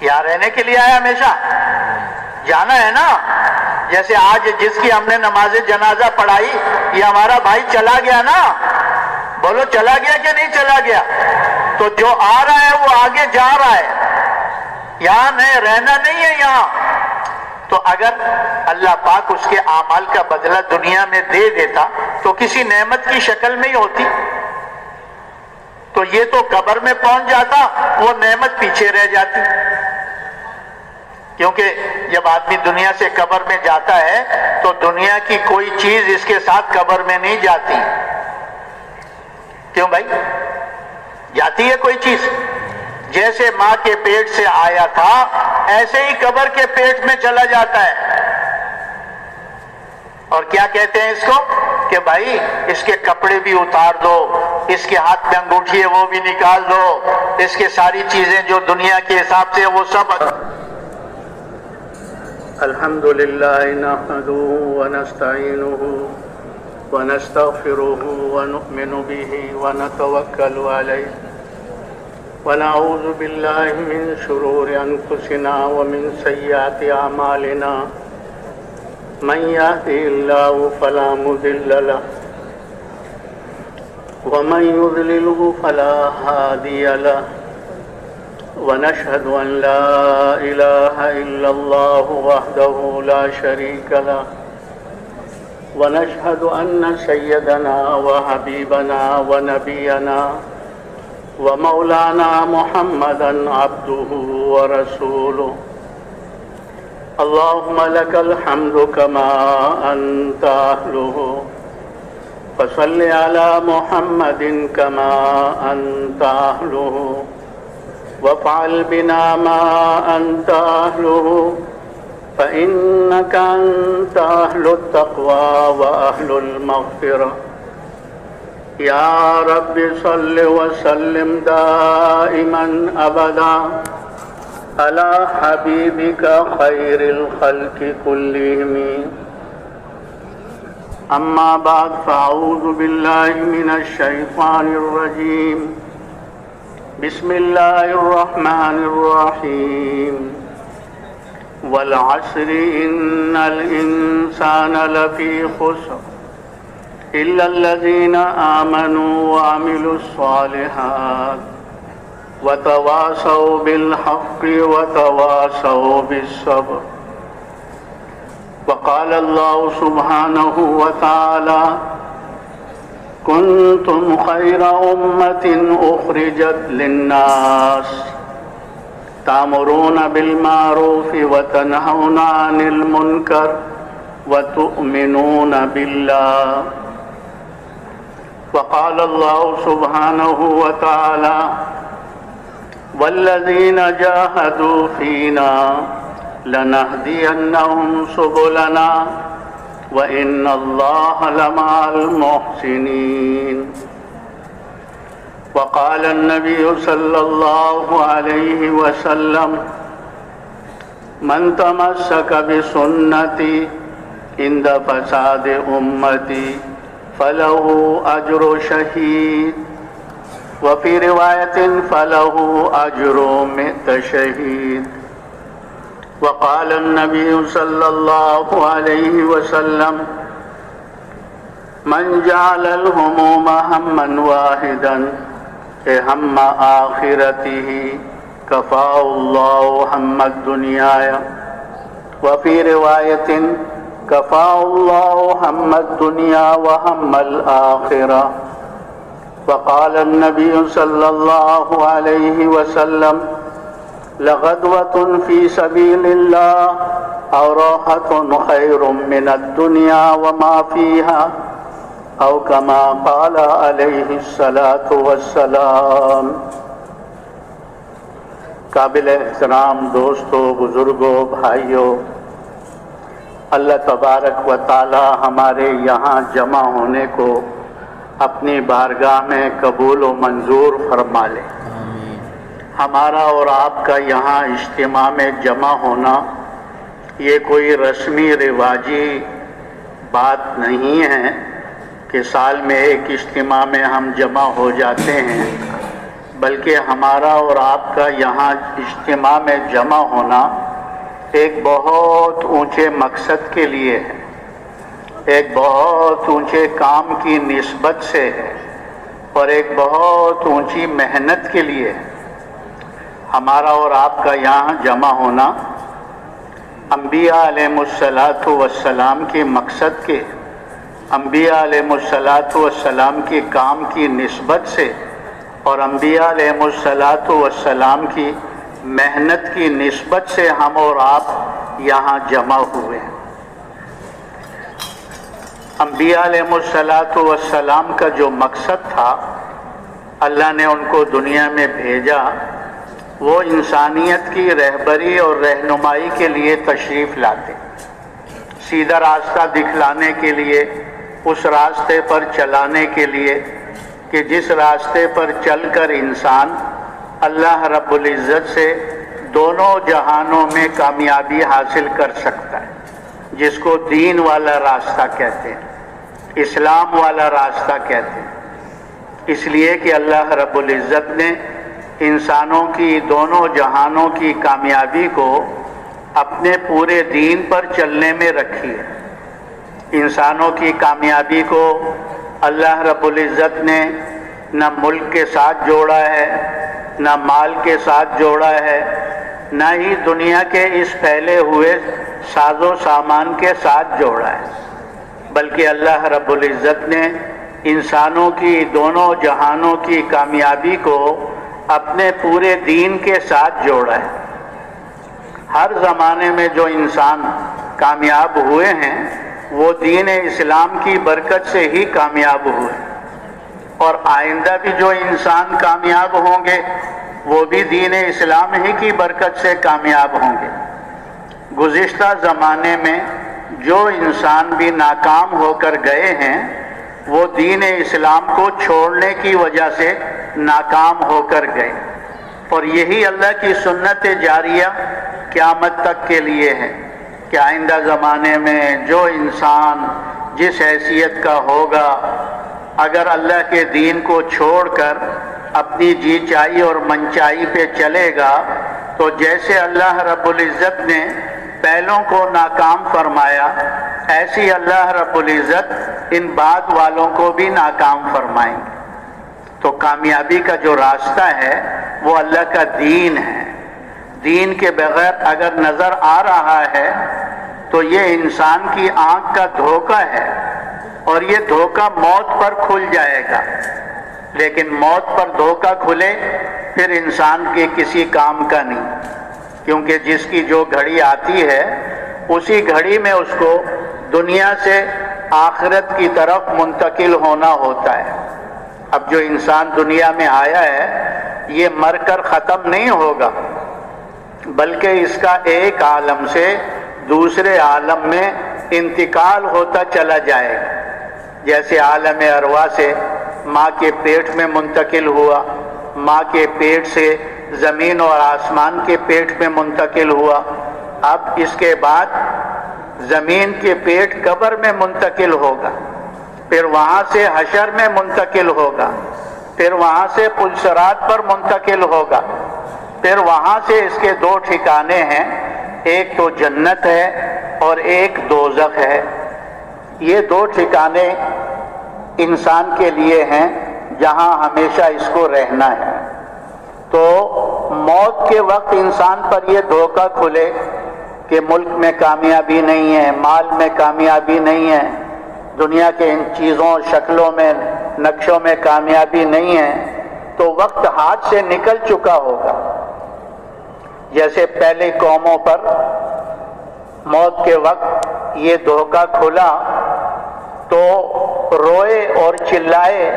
یہاں رہنے کے لیے آیا ہمیشہ؟ جانا ہے نا. جیسے آج جس کی ہم نے نماز جنازہ پڑھائی یہ ہمارا بھائی چلا گیا نا. بولو چلا گیا کہ نہیں چلا گیا؟ تو جو آ رہا ہے وہ آگے جا رہا ہے، یہاں نہیں رہنا نہیں ہے یہاں. تو اگر اللہ پاک اس کے اعمال کا بدلہ دنیا میں دے دیتا تو کسی نعمت کی شکل میں ہی ہوتی. تو یہ تو قبر میں پہنچ جاتا، وہ نعمت پیچھے رہ جاتی. کیونکہ جب آدمی دنیا سے قبر میں جاتا ہے تو دنیا کی کوئی چیز اس کے ساتھ قبر میں نہیں جاتی. کیوں بھائی؟ جاتی ہے کوئی چیز؟ جیسے ماں کے پیٹ سے آیا تھا ایسے ہی قبر کے پیٹ میں چلا جاتا ہے. اور کیا کہتے ہیں اس کو کہ بھائی اس کے کپڑے بھی اتار دو، اس کے ہاتھ میں انگوٹھی ہے وہ بھی نکال دو، اس کے ساری چیزیں جو دنیا کے حساب سے وہ سب. الحمدللہ نحمده ونستعینه ونستغفره ونؤمن به ونتوکل علیہ ونعوذ باللہ من شرور انفسنا ومن سیئات اعمالنا من يهده الله فلا مضل له ومن يضلله فلا هادي له ونشهد أن لا إله إلا الله وحده لا شريك له ونشهد أن سيدنا وحبيبنا ونبينا ومولانا محمدا عبده ورسوله. اللهم لك الحمد كما أنت أهله فصل على محمد كما أنت أهله وافعل بنا ما أنت أهله فإنك أنت أهل التقوى وأهل المغفرة. يا رب صل وسلم دائما أبدا على حبيبك خير الخلق كلهم. أما بعد فأعوذ بالله من الشيطان الرجيم. بسم الله الرحمن الرحيم. والعصر إن الإنسان لفي خسر إلا الذين آمنوا وعملوا الصالحات وتواصوا بالحق وتواصوا بالصبر. وقال الله سبحانه وتعالى كنتم خير أمة أخرجت للناس تأمرون بالمعروف وتنهون عن المنكر وتؤمنون بالله. وقال الله سبحانه وتعالى والذين جاهدوا فينا لنهدينهم سبلنا وإن الله لمع المحسنين. وقال النبي صلى الله عليه وسلم من تمسك بسنتي عند فساد أمتي فله أجر شهيد وفي رواية فله أجر 100 شهيد. وقال النبي صلى الله عليه وسلم من جعل الهموم هما واحدا هم آخرته كفاه الله هم الدنيا وفي رواية كفاه الله هم الدنيا وهم الآخرة. وقال النبي صلى الله عليه وسلم لغدوة في سبيل الله أو راحة خير من الدنيا وما فيها أو كما قال عليه الصلاة والسلام. قابل احترام دوستو، بزرگوں، بھائیوں، اللہ تبارک و تعالی ہمارے یہاں جمع ہونے کو اپنی بارگاہ میں قبول و منظور فرما لے. ہمارا اور آپ کا یہاں اجتماع میں جمع ہونا یہ کوئی رسمی رواجی بات نہیں ہے کہ سال میں ایک اجتماع میں ہم جمع ہو جاتے ہیں، بلکہ ہمارا اور آپ کا یہاں اجتماع میں جمع ہونا ایک بہت اونچے مقصد کے لیے ہے، ایک بہت اونچے کام کی نسبت سے ہے اور ایک بہت اونچی محنت کے لیے ہے۔ ہمارا اور آپ کا یہاں جمع ہونا انبیاء علیہ السلام کے مقصد کے، انبیاء علیہ السلام کے کام کی نسبت سے اور انبیاء علیہ السلام کی محنت کی نسبت سے ہم اور آپ یہاں جمع ہوئے ہیں۔ انبیاء علیہ السلام کا جو مقصد تھا، اللہ نے ان کو دنیا میں بھیجا، وہ انسانیت کی رہبری اور رہنمائی کے لیے تشریف لاتے، سیدھا راستہ دکھلانے کے لیے، اس راستے پر چلانے کے لیے کہ جس راستے پر چل کر انسان اللہ رب العزت سے دونوں جہانوں میں کامیابی حاصل کر سکتا ہے، جس کو دین والا راستہ کہتے ہیں، اسلام والا راستہ کہتے ہیں۔ اس لیے کہ اللہ رب العزت نے انسانوں کی دونوں جہانوں کی کامیابی کو اپنے پورے دین پر چلنے میں رکھی ہے۔ انسانوں کی کامیابی کو اللہ رب العزت نے نہ ملک کے ساتھ جوڑا ہے، نہ مال کے ساتھ جوڑا ہے، نہ ہی دنیا کے اس پھیلے ہوئے ساز و سامان کے ساتھ جوڑا ہے، بلکہ اللہ رب العزت نے انسانوں کی دونوں جہانوں کی کامیابی کو اپنے پورے دین کے ساتھ جوڑا ہے۔ ہر زمانے میں جو انسان کامیاب ہوئے ہیں وہ دین اسلام کی برکت سے ہی کامیاب ہوئے، اور آئندہ بھی جو انسان کامیاب ہوں گے وہ بھی دین اسلام ہی کی برکت سے کامیاب ہوں گے۔ گزشتہ زمانے میں جو انسان بھی ناکام ہو کر گئے ہیں وہ دین اسلام کو چھوڑنے کی وجہ سے ناکام ہو کر گئے، اور یہی اللہ کی سنت جاریہ قیامت تک کے لیے ہے کہ آئندہ زمانے میں جو انسان جس حیثیت کا ہوگا، اگر اللہ کے دین کو چھوڑ کر اپنی جی چائی اور منچائی پہ چلے گا تو جیسے اللہ رب العزت نے پہلوں کو ناکام فرمایا، ایسی اللہ رب العزت ان بعد والوں کو بھی ناکام فرمائیں گے۔ تو کامیابی کا جو راستہ ہے وہ اللہ کا دین ہے۔ دین کے بغیر اگر نظر آ رہا ہے تو یہ انسان کی آنکھ کا دھوکہ ہے، اور یہ دھوکہ موت پر کھل جائے گا، لیکن موت پر دھوکہ کھلے پھر انسان کے کسی کام کا نہیں، کیونکہ جس کی جو گھڑی آتی ہے اسی گھڑی میں اس کو دنیا سے آخرت کی طرف منتقل ہونا ہوتا ہے۔ اب جو انسان دنیا میں آیا ہے یہ مر کر ختم نہیں ہوگا، بلکہ اس کا ایک عالم سے دوسرے عالم میں انتقال ہوتا چلا جائے گا۔ جیسے عالم ارواح سے ماں کے پیٹ میں منتقل ہوا، ماں کے پیٹ سے زمین اور آسمان کے پیٹ میں منتقل ہوا، اب اس کے بعد زمین کے پیٹ قبر میں منتقل ہوگا، پھر وہاں سے حشر میں منتقل ہوگا، پھر وہاں سے پل صراط پر منتقل ہوگا، پھر وہاں سے اس کے دو ٹھکانے ہیں، ایک تو جنت ہے اور ایک دوزخ ہے۔ یہ دو ٹھکانے انسان کے لیے ہیں جہاں ہمیشہ اس کو رہنا ہے۔ تو موت کے وقت انسان پر یہ دھوکہ کھلے کہ ملک میں کامیابی نہیں ہے، مال میں کامیابی نہیں ہے، دنیا کے ان چیزوں شکلوں میں نقشوں میں کامیابی نہیں ہے، تو وقت ہاتھ سے نکل چکا ہوگا۔ جیسے پہلی قوموں پر موت کے وقت یہ دھوکہ کھلا تو روئے اور چلائے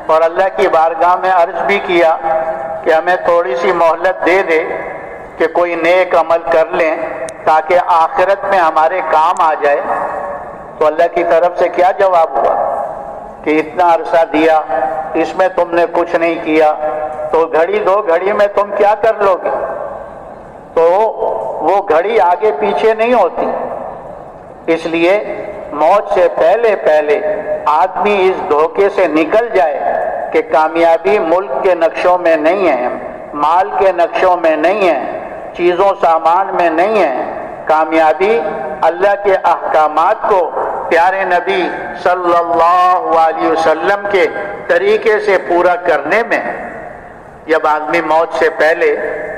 اور اللہ کی بارگاہ میں عرض بھی کیا کہ ہمیں تھوڑی سی مہلت دے دے کہ کوئی نیک عمل کر لیں تاکہ آخرت میں ہمارے کام آ جائے۔ تو اللہ کی طرف سے کیا جواب ہوا کہ اتنا عرصہ دیا، اس میں تم نے کچھ نہیں کیا، تو گھڑی دو گھڑی میں تم کیا کر لو گے؟ تو وہ گھڑی آگے پیچھے نہیں ہوتی، اس لیے موت سے پہلے آدمی اس دھوکے سے نکل جائے کہ کامیابی ملک کے نقشوں میں نہیں ہے، مال کے نقشوں میں نہیں ہے، چیزوں سامان میں نہیں ہے، کامیابی اللہ کے احکامات کو پیارے نبی صلی اللہ علیہ وسلم کے طریقے سے پورا کرنے میں۔ جب آدمی موت سے پہلے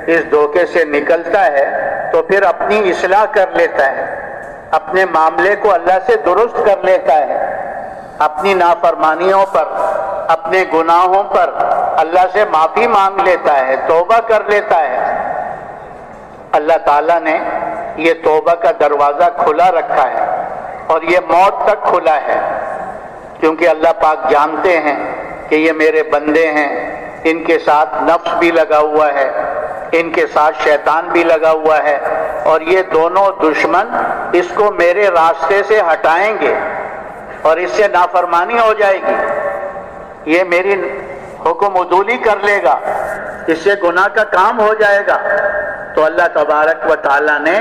اس دھوکے سے نکلتا ہے تو پھر اپنی اصلاح کر لیتا ہے، اپنے معاملے کو اللہ سے درست کر لیتا ہے، اپنی نافرمانیوں پر، اپنے گناہوں پر اللہ سے معافی مانگ لیتا ہے، توبہ کر لیتا ہے۔ اللہ تعالیٰ نے یہ توبہ کا دروازہ کھلا رکھا ہے اور یہ موت تک کھلا ہے، کیونکہ اللہ پاک جانتے ہیں کہ یہ میرے بندے ہیں، ان کے ساتھ نفس بھی لگا ہوا ہے، ان کے ساتھ شیطان بھی لگا ہوا ہے، اور یہ دونوں دشمن اس کو میرے راستے سے ہٹائیں گے اور اس سے نافرمانی ہو جائے گی، یہ میری حکم عدولی کر لے گا، اس سے گناہ کا کام ہو جائے گا۔ تو اللہ تبارک و تعالیٰ نے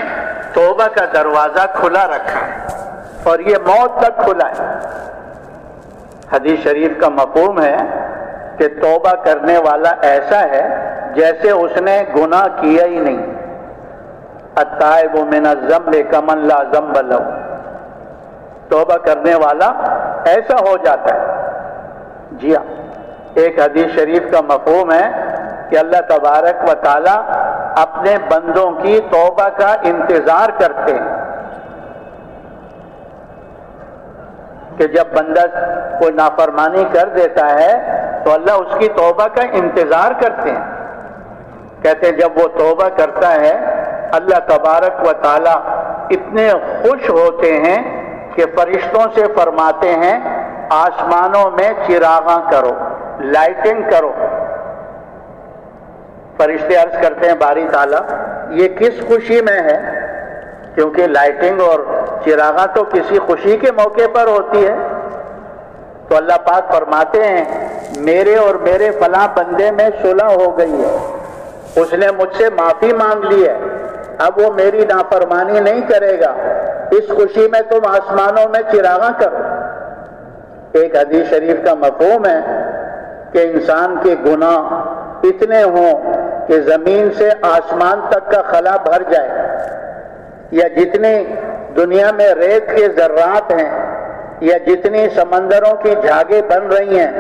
توبہ کا دروازہ کھلا رکھا ہے اور یہ موت تک کھلا ہے۔ حدیث شریف کا مفہوم ہے کہ توبہ کرنے والا ایسا ہے جیسے اس نے گناہ کیا ہی نہیں۔ التائب من الذنب کمن لا ذنب لہ، توبہ کرنے والا ایسا ہو جاتا ہے۔ جی ہاں، ایک حدیث شریف کا مفہوم ہے کہ اللہ تبارک و تعالی اپنے بندوں کی توبہ کا انتظار کرتے ہیں، کہ جب بندہ کوئی نافرمانی کر دیتا ہے تو اللہ اس کی توبہ کا انتظار کرتے ہیں۔ کہتے ہیں جب وہ توبہ کرتا ہے اللہ تبارک و تعالی اتنے خوش ہوتے ہیں کہ فرشتوں سے فرماتے ہیں آسمانوں میں چراغاں کرو، لائٹنگ کرو۔ فرشتے عرض کرتے ہیں باری تعالیٰ یہ کس خوشی میں ہے؟ کیونکہ لائٹنگ اور چراغاں تو کسی خوشی کے موقع پر ہوتی ہے۔ تو اللہ پاک فرماتے ہیں میرے اور میرے فلاں بندے میں صلح ہو گئی ہے، اس نے مجھ سے معافی مانگ لی ہے، اب وہ میری نافرمانی نہیں کرے گا، اس خوشی میں تم آسمانوں میں چراغاں کرو۔ ایک حدیث شریف کا مفہوم ہے کہ انسان کے گناہ اتنے ہوں کہ زمین سے آسمان تک کا خلا بھر جائے، یا جتنی دنیا میں ریت کے ذرات ہیں یا جتنی سمندروں کی جھاگیں بن رہی ہیں،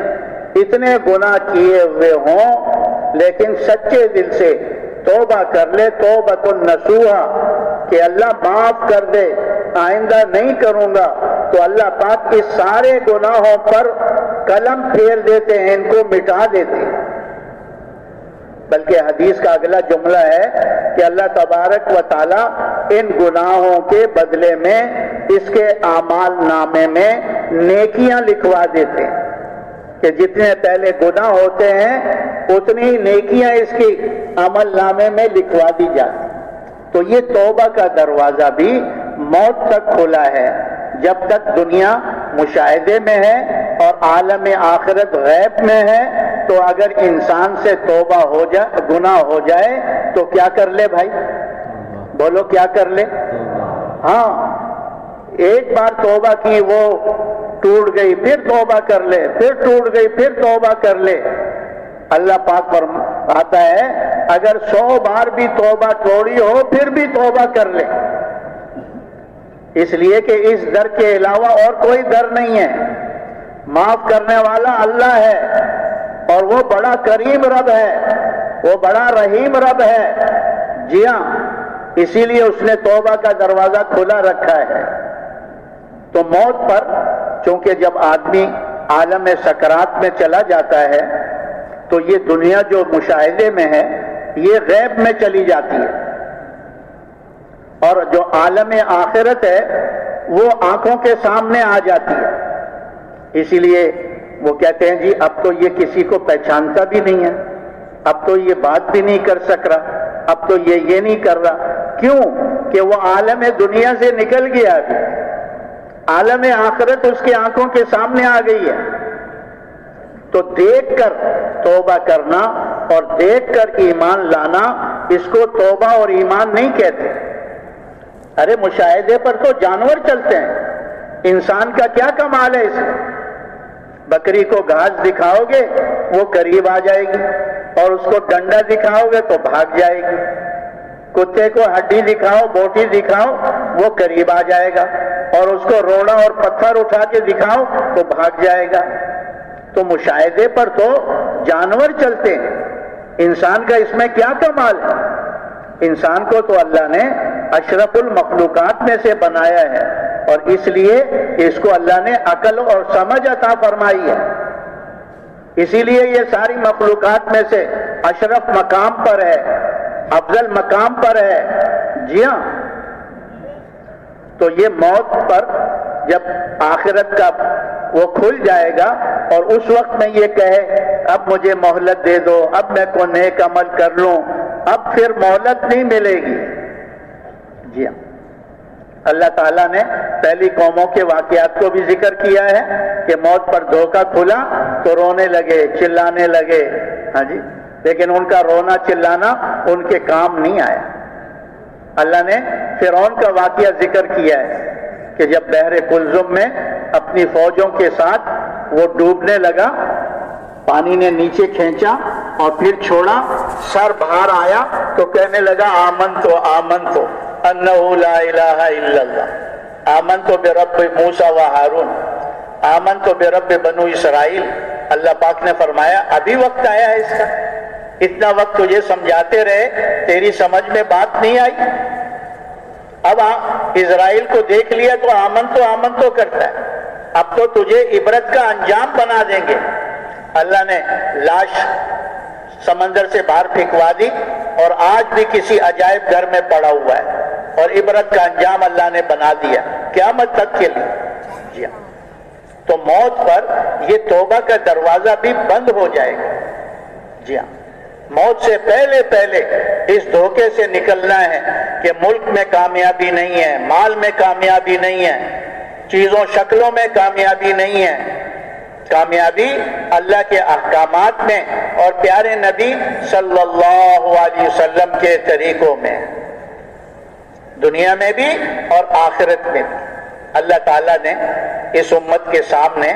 اتنے گناہ کیے ہوئے ہوں لیکن سچے دل سے توبہ کر لے، توبۃ نصوحا، کہ اللہ معاف کر دے، آئندہ نہیں کروں گا، تو اللہ پاک اس سارے گناہوں پر قلم پھیر دیتے ہیں، ان کو مٹا دیتے ہیں۔ بلکہ حدیث کا اگلا جملہ ہے کہ اللہ تبارک و تعالیٰ ان گناہوں کے بدلے میں اس کے اعمال نامے میں نیکیاں لکھوا دیتے ہیں، کہ جتنے پہلے گناہ ہوتے ہیں اتنی نیکیاں اس کی عمل نامے میں لکھوا دی جاتی۔ تو یہ توبہ کا دروازہ بھی موت تک کھلا ہے۔ جب تک دنیا مشاہدے میں ہے اور عالم آخرت غیب میں ہے، تو اگر انسان سے توبہ ہو جائے، گناہ ہو جائے تو کیا کر لے بھائی؟ بولو کیا کر لے؟ ہاں، ایک بار توبہ کی وہ ٹوٹ گئی، پھر توبہ کر لے، پھر ٹوٹ گئی، پھر توبہ کر لے۔ اللہ پاک فرماتا ہے اگر 100 بار بھی توبہ توڑی ہو پھر بھی توبہ کر لے، اس لیے کہ اس در کے علاوہ اور کوئی در نہیں ہے۔ معاف کرنے والا اللہ ہے اور وہ بڑا کریم رب ہے، وہ بڑا رحیم رب ہے۔ جی ہاں، اسی لیے اس نے توبہ کا دروازہ کھلا رکھا ہے۔ تو موت پر چونکہ جب آدمی عالم سکرات میں چلا جاتا ہے تو یہ دنیا جو مشاہدے میں ہے یہ غیب میں چلی جاتی ہے، اور جو عالم آخرت ہے وہ آنکھوں کے سامنے آ جاتی ہے۔ اسی لیے وہ کہتے ہیں جی اب تو یہ کسی کو پہچانتا بھی نہیں ہے، اب تو یہ بات بھی نہیں کر سک رہا، اب تو یہ نہیں کر رہا۔ کیوں؟ کہ وہ عالم دنیا سے نکل گیا، ابھی عالم آخرت اس کی آنکھوں کے سامنے آ گئی ہے۔ تو دیکھ کر توبہ کرنا اور دیکھ کر ایمان لانا، اس کو توبہ اور ایمان نہیں کہتے۔ ارے مشاہدے پر تو جانور چلتے ہیں، انسان کا کیا کمال ہے اس میں؟ بکری کو گھاس دکھاؤ گے وہ قریب آ جائے گی، اور اس کو ڈنڈا دکھاؤ گے تو بھاگ جائے گی۔ کتے کو ہڈی دکھاؤ، بوٹی دکھاؤ، وہ قریب آ جائے گا، اور اس کو روڑا اور پتھر اٹھا کے دکھاؤ تو بھاگ جائے گا۔ تو مشاہدے پر تو جانور چلتے ہیں، انسان کا اس میں کیا کمال ہے؟ انسان کو تو اللہ نے اشرف المخلوقات میں سے بنایا ہے، اور اس لیے اس کو اللہ نے عقل اور سمجھ عطا فرمائی ہے، اسی لیے یہ ساری مخلوقات میں سے اشرف مقام پر ہے، افضل مقام پر ہے۔ جی ہاں، تو یہ موت پر جب آخرت کا وہ کھل جائے گا اور اس وقت میں یہ کہے اب مجھے مہلت دے دو، اب میں کو نیک عمل کر لوں، اب پھر مہلت نہیں ملے گی۔ جی ہاں، اللہ تعالیٰ نے پہلی قوموں کے واقعات کو بھی ذکر کیا ہے کہ موت پر دھوکہ کھلا تو رونے لگے، چلانے لگے، ہاں جی، لیکن ان کا رونا چلانا ان کے کام نہیں آیا۔ اللہ نے فرعون کا واقعہ ذکر کیا ہے کہ جب بحر کلزم میں اپنی فوجوں کے ساتھ وہ ڈوبنے لگا، پانی نے نیچے کھینچا اور پھر چھوڑا، سر باہر آیا تو کہنے لگا آمنتو انہ لا الہ الا اللہ، آمنتو برب موسیٰ و ہارون، آمنتو برب بنو اسرائیل۔ اللہ پاک نے فرمایا ابھی وقت آیا ہے اس کا، اتنا وقت تجھے سمجھاتے رہے، تیری سمجھ میں بات نہیں آئی، اب اسرائیل کو دیکھ لیا تو آمن تو کرتا ہے، اب تو تجھے عبرت کا انجام بنا دیں گے۔ اللہ نے لاش سمندر سے باہر پھینکوا دی اور آج بھی کسی عجائب گھر میں پڑا ہوا ہے، اور عبرت کا انجام اللہ نے بنا دیا قیامت تک کے لیے۔ جی ہاں، تو موت پر یہ توبہ کا دروازہ بھی بند ہو جائے گا۔ جی ہاں، موت سے پہلے اس دھوکے سے نکلنا ہے کہ ملک میں کامیابی نہیں ہے، مال میں کامیابی نہیں ہے، چیزوں شکلوں میں کامیابی نہیں ہے، کامیابی اللہ کے احکامات میں اور پیارے نبی صلی اللہ علیہ وسلم کے طریقوں میں، دنیا میں بھی اور آخرت میں بھی۔ اللہ تعالیٰ نے اس امت کے سامنے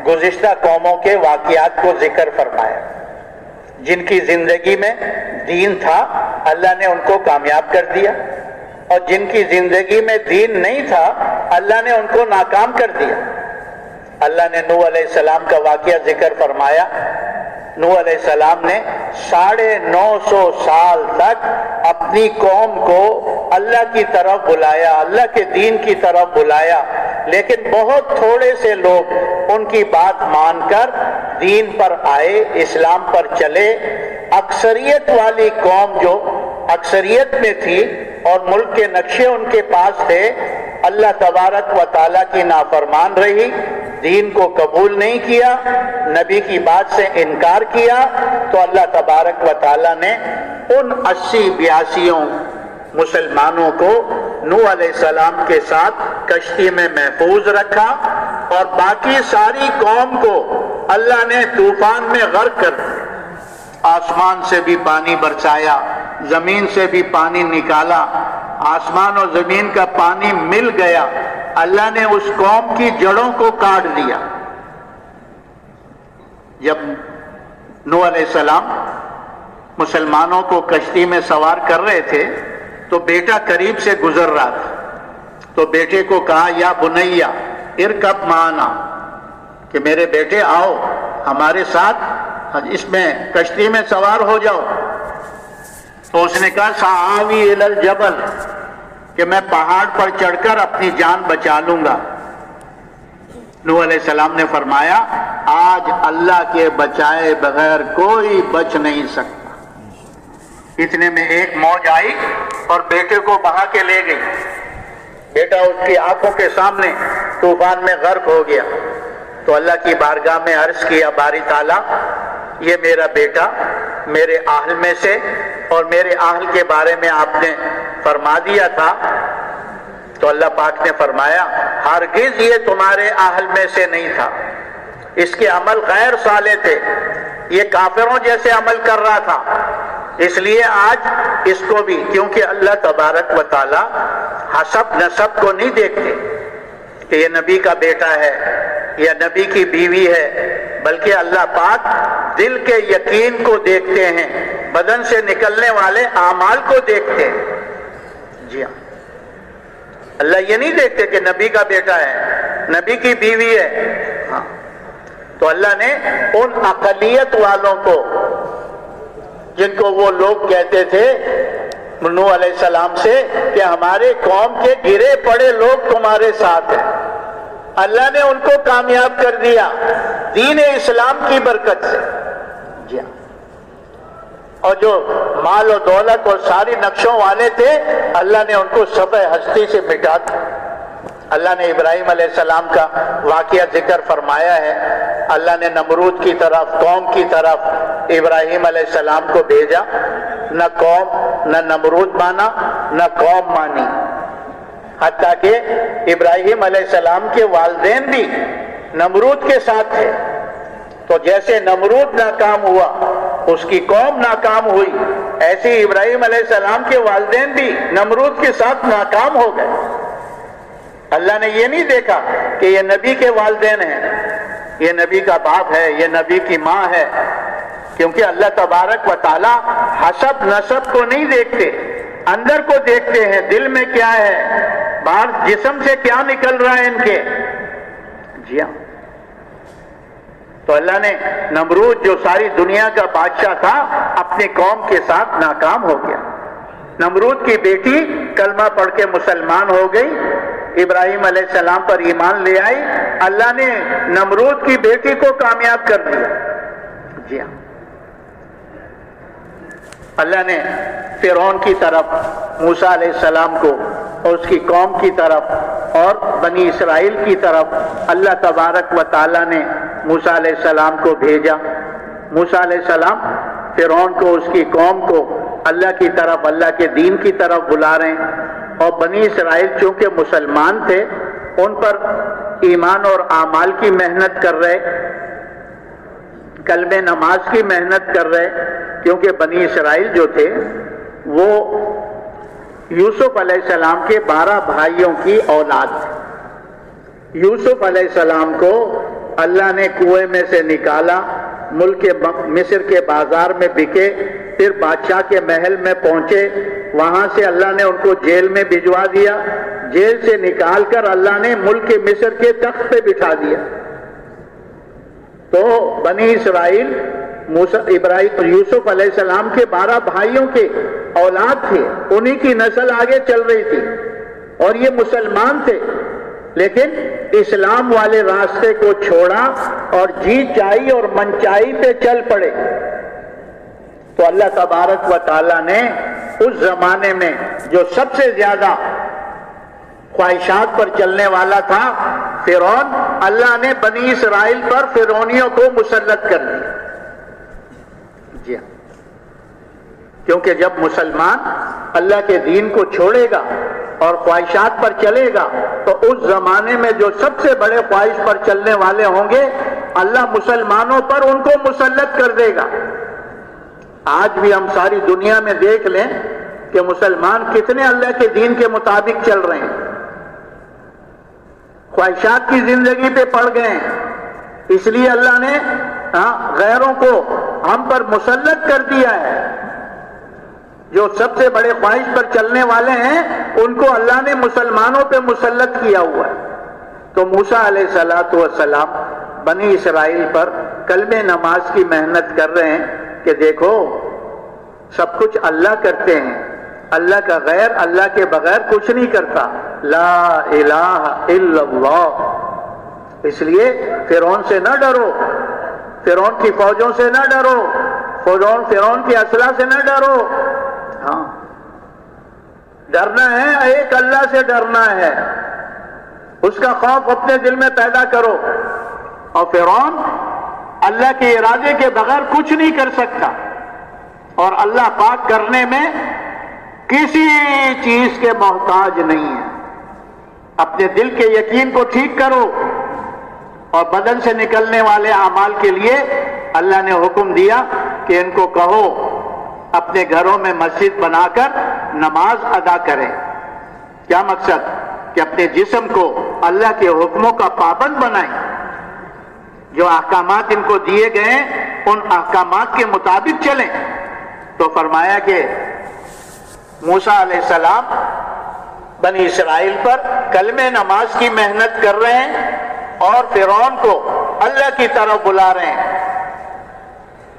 گزشتہ قوموں کے واقعات کو ذکر فرمایا، جن کی زندگی میں دین تھا اللہ نے ان کو کامیاب کر دیا، اور جن کی زندگی میں دین نہیں تھا اللہ نے ان کو ناکام کر دیا۔ اللہ نے نوح علیہ السلام کا واقعہ ذکر فرمایا۔ نوح علیہ السلام نے 950 سال تک اپنی قوم کو اللہ کی طرف بلایا، اللہ کے دین کی طرف بلایا، لیکن بہت تھوڑے سے لوگ ان کی بات مان کر دین پر آئے، اسلام پر چلے۔ اکثریت والی قوم جو اکثریت میں تھی اور ملک کے نقشے ان کے پاس تھے، اللہ تبارک و تعالیٰ کی نافرمان رہی، دین کو قبول نہیں کیا، نبی کی بات سے انکار کیا، تو اللہ تبارک و تعالیٰ نے ان 80-82 مسلمانوں کو نوح علیہ السلام کے ساتھ کشتی میں محفوظ رکھا، اور باقی ساری قوم کو اللہ نے طوفان میں غرق کر دیا۔ آسمان سے بھی پانی برسایا، زمین سے بھی پانی نکالا، آسمان اور زمین کا پانی مل گیا، اللہ نے اس قوم کی جڑوں کو کاٹ دیا۔ جب نوح علیہ السلام مسلمانوں کو کشتی میں سوار کر رہے تھے تو بیٹا قریب سے گزر رہا تھا، تو بیٹے کو کہا یا بنیا ارکب معنا، کہ میرے بیٹے آؤ ہمارے ساتھ اس میں کشتی میں سوار ہو جاؤ۔ تو اس نے کہا سآوی الی الجبل، کہ میں پہاڑ پر چڑھ کر اپنی جان بچا لوں گا۔ نوح علیہ السلام نے فرمایا آج اللہ کے بچائے بغیر کوئی بچ نہیں سکتا۔ اتنے میں ایک موج آئی اور بیٹے کو بہا کے لے گئی، بیٹا اس کی آنکھوں کے سامنے طوفان میں غرق ہو گیا۔ تو اللہ کی بارگاہ میں عرض کیا باری تعالیٰ یہ میرا بیٹا میرے اہل میں سے، اور میرے اہل کے بارے میں آپ نے فرما دیا تھا، تو اللہ پاک نے فرمایا ہرگز یہ تمہارے اہل میں سے نہیں تھا، اس کے عمل غیر صالح تھے، یہ کافروں جیسے عمل کر رہا تھا، اس لیے آج اس کو بھی، کیونکہ اللہ تبارک و تعالی حسب نسب کو نہیں دیکھتے کہ یہ نبی کا بیٹا ہے یا نبی کی بیوی ہے، بلکہ اللہ پاک دل کے یقین کو دیکھتے ہیں، بدن سے نکلنے والے اعمال کو دیکھتے ہیں۔ جی ہاں، اللہ یہ نہیں دیکھتے کہ نبی کا بیٹا ہے، نبی کی بیوی ہے۔ ہاں، تو اللہ نے ان اقلیت والوں کو، جن کو وہ لوگ کہتے تھے نوح علیہ السلام سے کہ ہمارے قوم کے گرے پڑے لوگ تمہارے ساتھ ہیں، اللہ نے ان کو کامیاب کر دیا دین اسلام کی برکت سے۔ جی ہاں، اور جو مال و دولت اور ساری نقشوں والے تھے، اللہ نے ان کو صفحہ ہستی سے مٹا دیا۔ اللہ نے ابراہیم علیہ السلام کا واقعہ ذکر فرمایا ہے، اللہ نے نمرود کی طرف، قوم کی طرف ابراہیم علیہ السلام کو بھیجا، نہ قوم، نہ نمرود مانا، نہ قوم مانی، حتیٰ کہ ابراہیم علیہ السلام کے والدین بھی نمرود کے ساتھ تھے۔ تو جیسے نمرود ناکام ہوا، اس کی قوم ناکام ہوئی، ایسے ابراہیم علیہ السلام کے والدین بھی نمرود کے ساتھ ناکام ہو گئے۔ اللہ نے یہ نہیں دیکھا کہ یہ نبی کے والدین ہیں، یہ نبی کا باپ ہے، یہ نبی کی ماں ہے، کیونکہ اللہ تبارک و تعالی حسب نسب کو نہیں دیکھتے، اندر کو دیکھتے ہیں، دل میں کیا ہے، باہر جسم سے کیا نکل رہا ہے ان کے۔ جی ہاں، تو اللہ نے نمرود جو ساری دنیا کا بادشاہ تھا، اپنی قوم کے ساتھ ناکام ہو گیا۔ نمرود کی بیٹی کلمہ پڑھ کے مسلمان ہو گئی، ابراہیم علیہ السلام پر ایمان لے آئی، اللہ نے نمرود کی بیٹی کو کامیاب کر دیا۔ جی ہاں، اللہ نے فرعون کی طرف موسیٰ علیہ السلام کو اور اس کی قوم کی طرف اور بنی اسرائیل کی طرف اللہ تبارک و تعالیٰ نے موسیٰ علیہ السلام کو بھیجا۔ موسیٰ علیہ السلام فرعون کو، اس کی قوم کو اللہ کی طرف، اللہ کے دین کی طرف بلا رہے ہیں، اور بنی اسرائیل چونکہ مسلمان تھے، ان پر ایمان اور اعمال کی محنت کر رہے، کلمہ نماز کی محنت کر رہے، کیونکہ بنی اسرائیل جو تھے وہ یوسف علیہ السلام کے 12 بھائیوں کی اولاد تھے۔ یوسف علیہ السلام کو اللہ نے کنویں میں سے نکالا، ملک مصر کے بازار میں بکے، پھر بادشاہ کے محل میں پہنچے، وہاں سے اللہ نے ان کو جیل میں بھجوا دیا، جیل سے نکال کر اللہ نے ملک مصر کے تخت پہ بٹھا دیا۔ تو بنی اسرائیل یوسف علیہ السلام کے 12 بھائیوں کے اولاد تھے، انہی کی نسل آگے چل رہی تھی، اور یہ مسلمان تھے، لیکن اسلام والے راستے کو چھوڑا اور جی چاہی اور منچائی پہ چل پڑے۔ تو اللہ تبارک و تعالیٰ نے اس زمانے میں جو سب سے زیادہ خواہشات پر چلنے والا تھا فرعون، اللہ نے بنی اسرائیل پر فرعونیوں کو مسلط کر دیا۔ جی ہاں، کیونکہ جب مسلمان اللہ کے دین کو چھوڑے گا اور خواہشات پر چلے گا، تو اس زمانے میں جو سب سے بڑے خواہش پر چلنے والے ہوں گے، اللہ مسلمانوں پر ان کو مسلط کر دے گا۔ آج بھی ہم ساری دنیا میں دیکھ لیں کہ مسلمان کتنے اللہ کے دین کے مطابق چل رہے ہیں، خواہشات کی زندگی پہ پڑ گئے ہیں، اس لیے اللہ نے غیروں کو ہم پر مسلط کر دیا ہے۔ جو سب سے بڑے خواہش پر چلنے والے ہیں، ان کو اللہ نے مسلمانوں پہ مسلط کیا ہوا ہے۔ تو موسیٰ علیہ السلام بنی اسرائیل پر کلمہ نماز کی محنت کر رہے ہیں کہ دیکھو سب کچھ اللہ کرتے ہیں، اللہ کا غیر اللہ کے بغیر کچھ نہیں کرتا، لا الہ الا اللہ۔ اس لیے فرعون سے نہ ڈرو، فرعون کی فوجوں سے نہ ڈرو، فرعون کی اسلحہ سے نہ ڈرو۔ ہاں، ڈرنا ہے ایک اللہ سے ڈرنا ہے، اس کا خوف اپنے دل میں پیدا کرو۔ اور فرعون اللہ کے ارادے کے بغیر کچھ نہیں کر سکتا، اور اللہ پاک کرنے میں کسی چیز کے محتاج نہیں ہے۔ اپنے دل کے یقین کو ٹھیک کرو، اور بدن سے نکلنے والے اعمال کے لیے اللہ نے حکم دیا کہ ان کو کہو اپنے گھروں میں مسجد بنا کر نماز ادا کریں۔ کیا مقصد؟ کہ اپنے جسم کو اللہ کے حکموں کا پابند بنائیں، جو احکامات ان کو دیے گئے ہیں ان احکامات کے مطابق چلیں. تو فرمایا کہ موسیٰ علیہ السلام بنی اسرائیل پر کلمہ نماز کی محنت کر رہے ہیں اور فرعون کو اللہ کی طرف بلا رہے ہیں.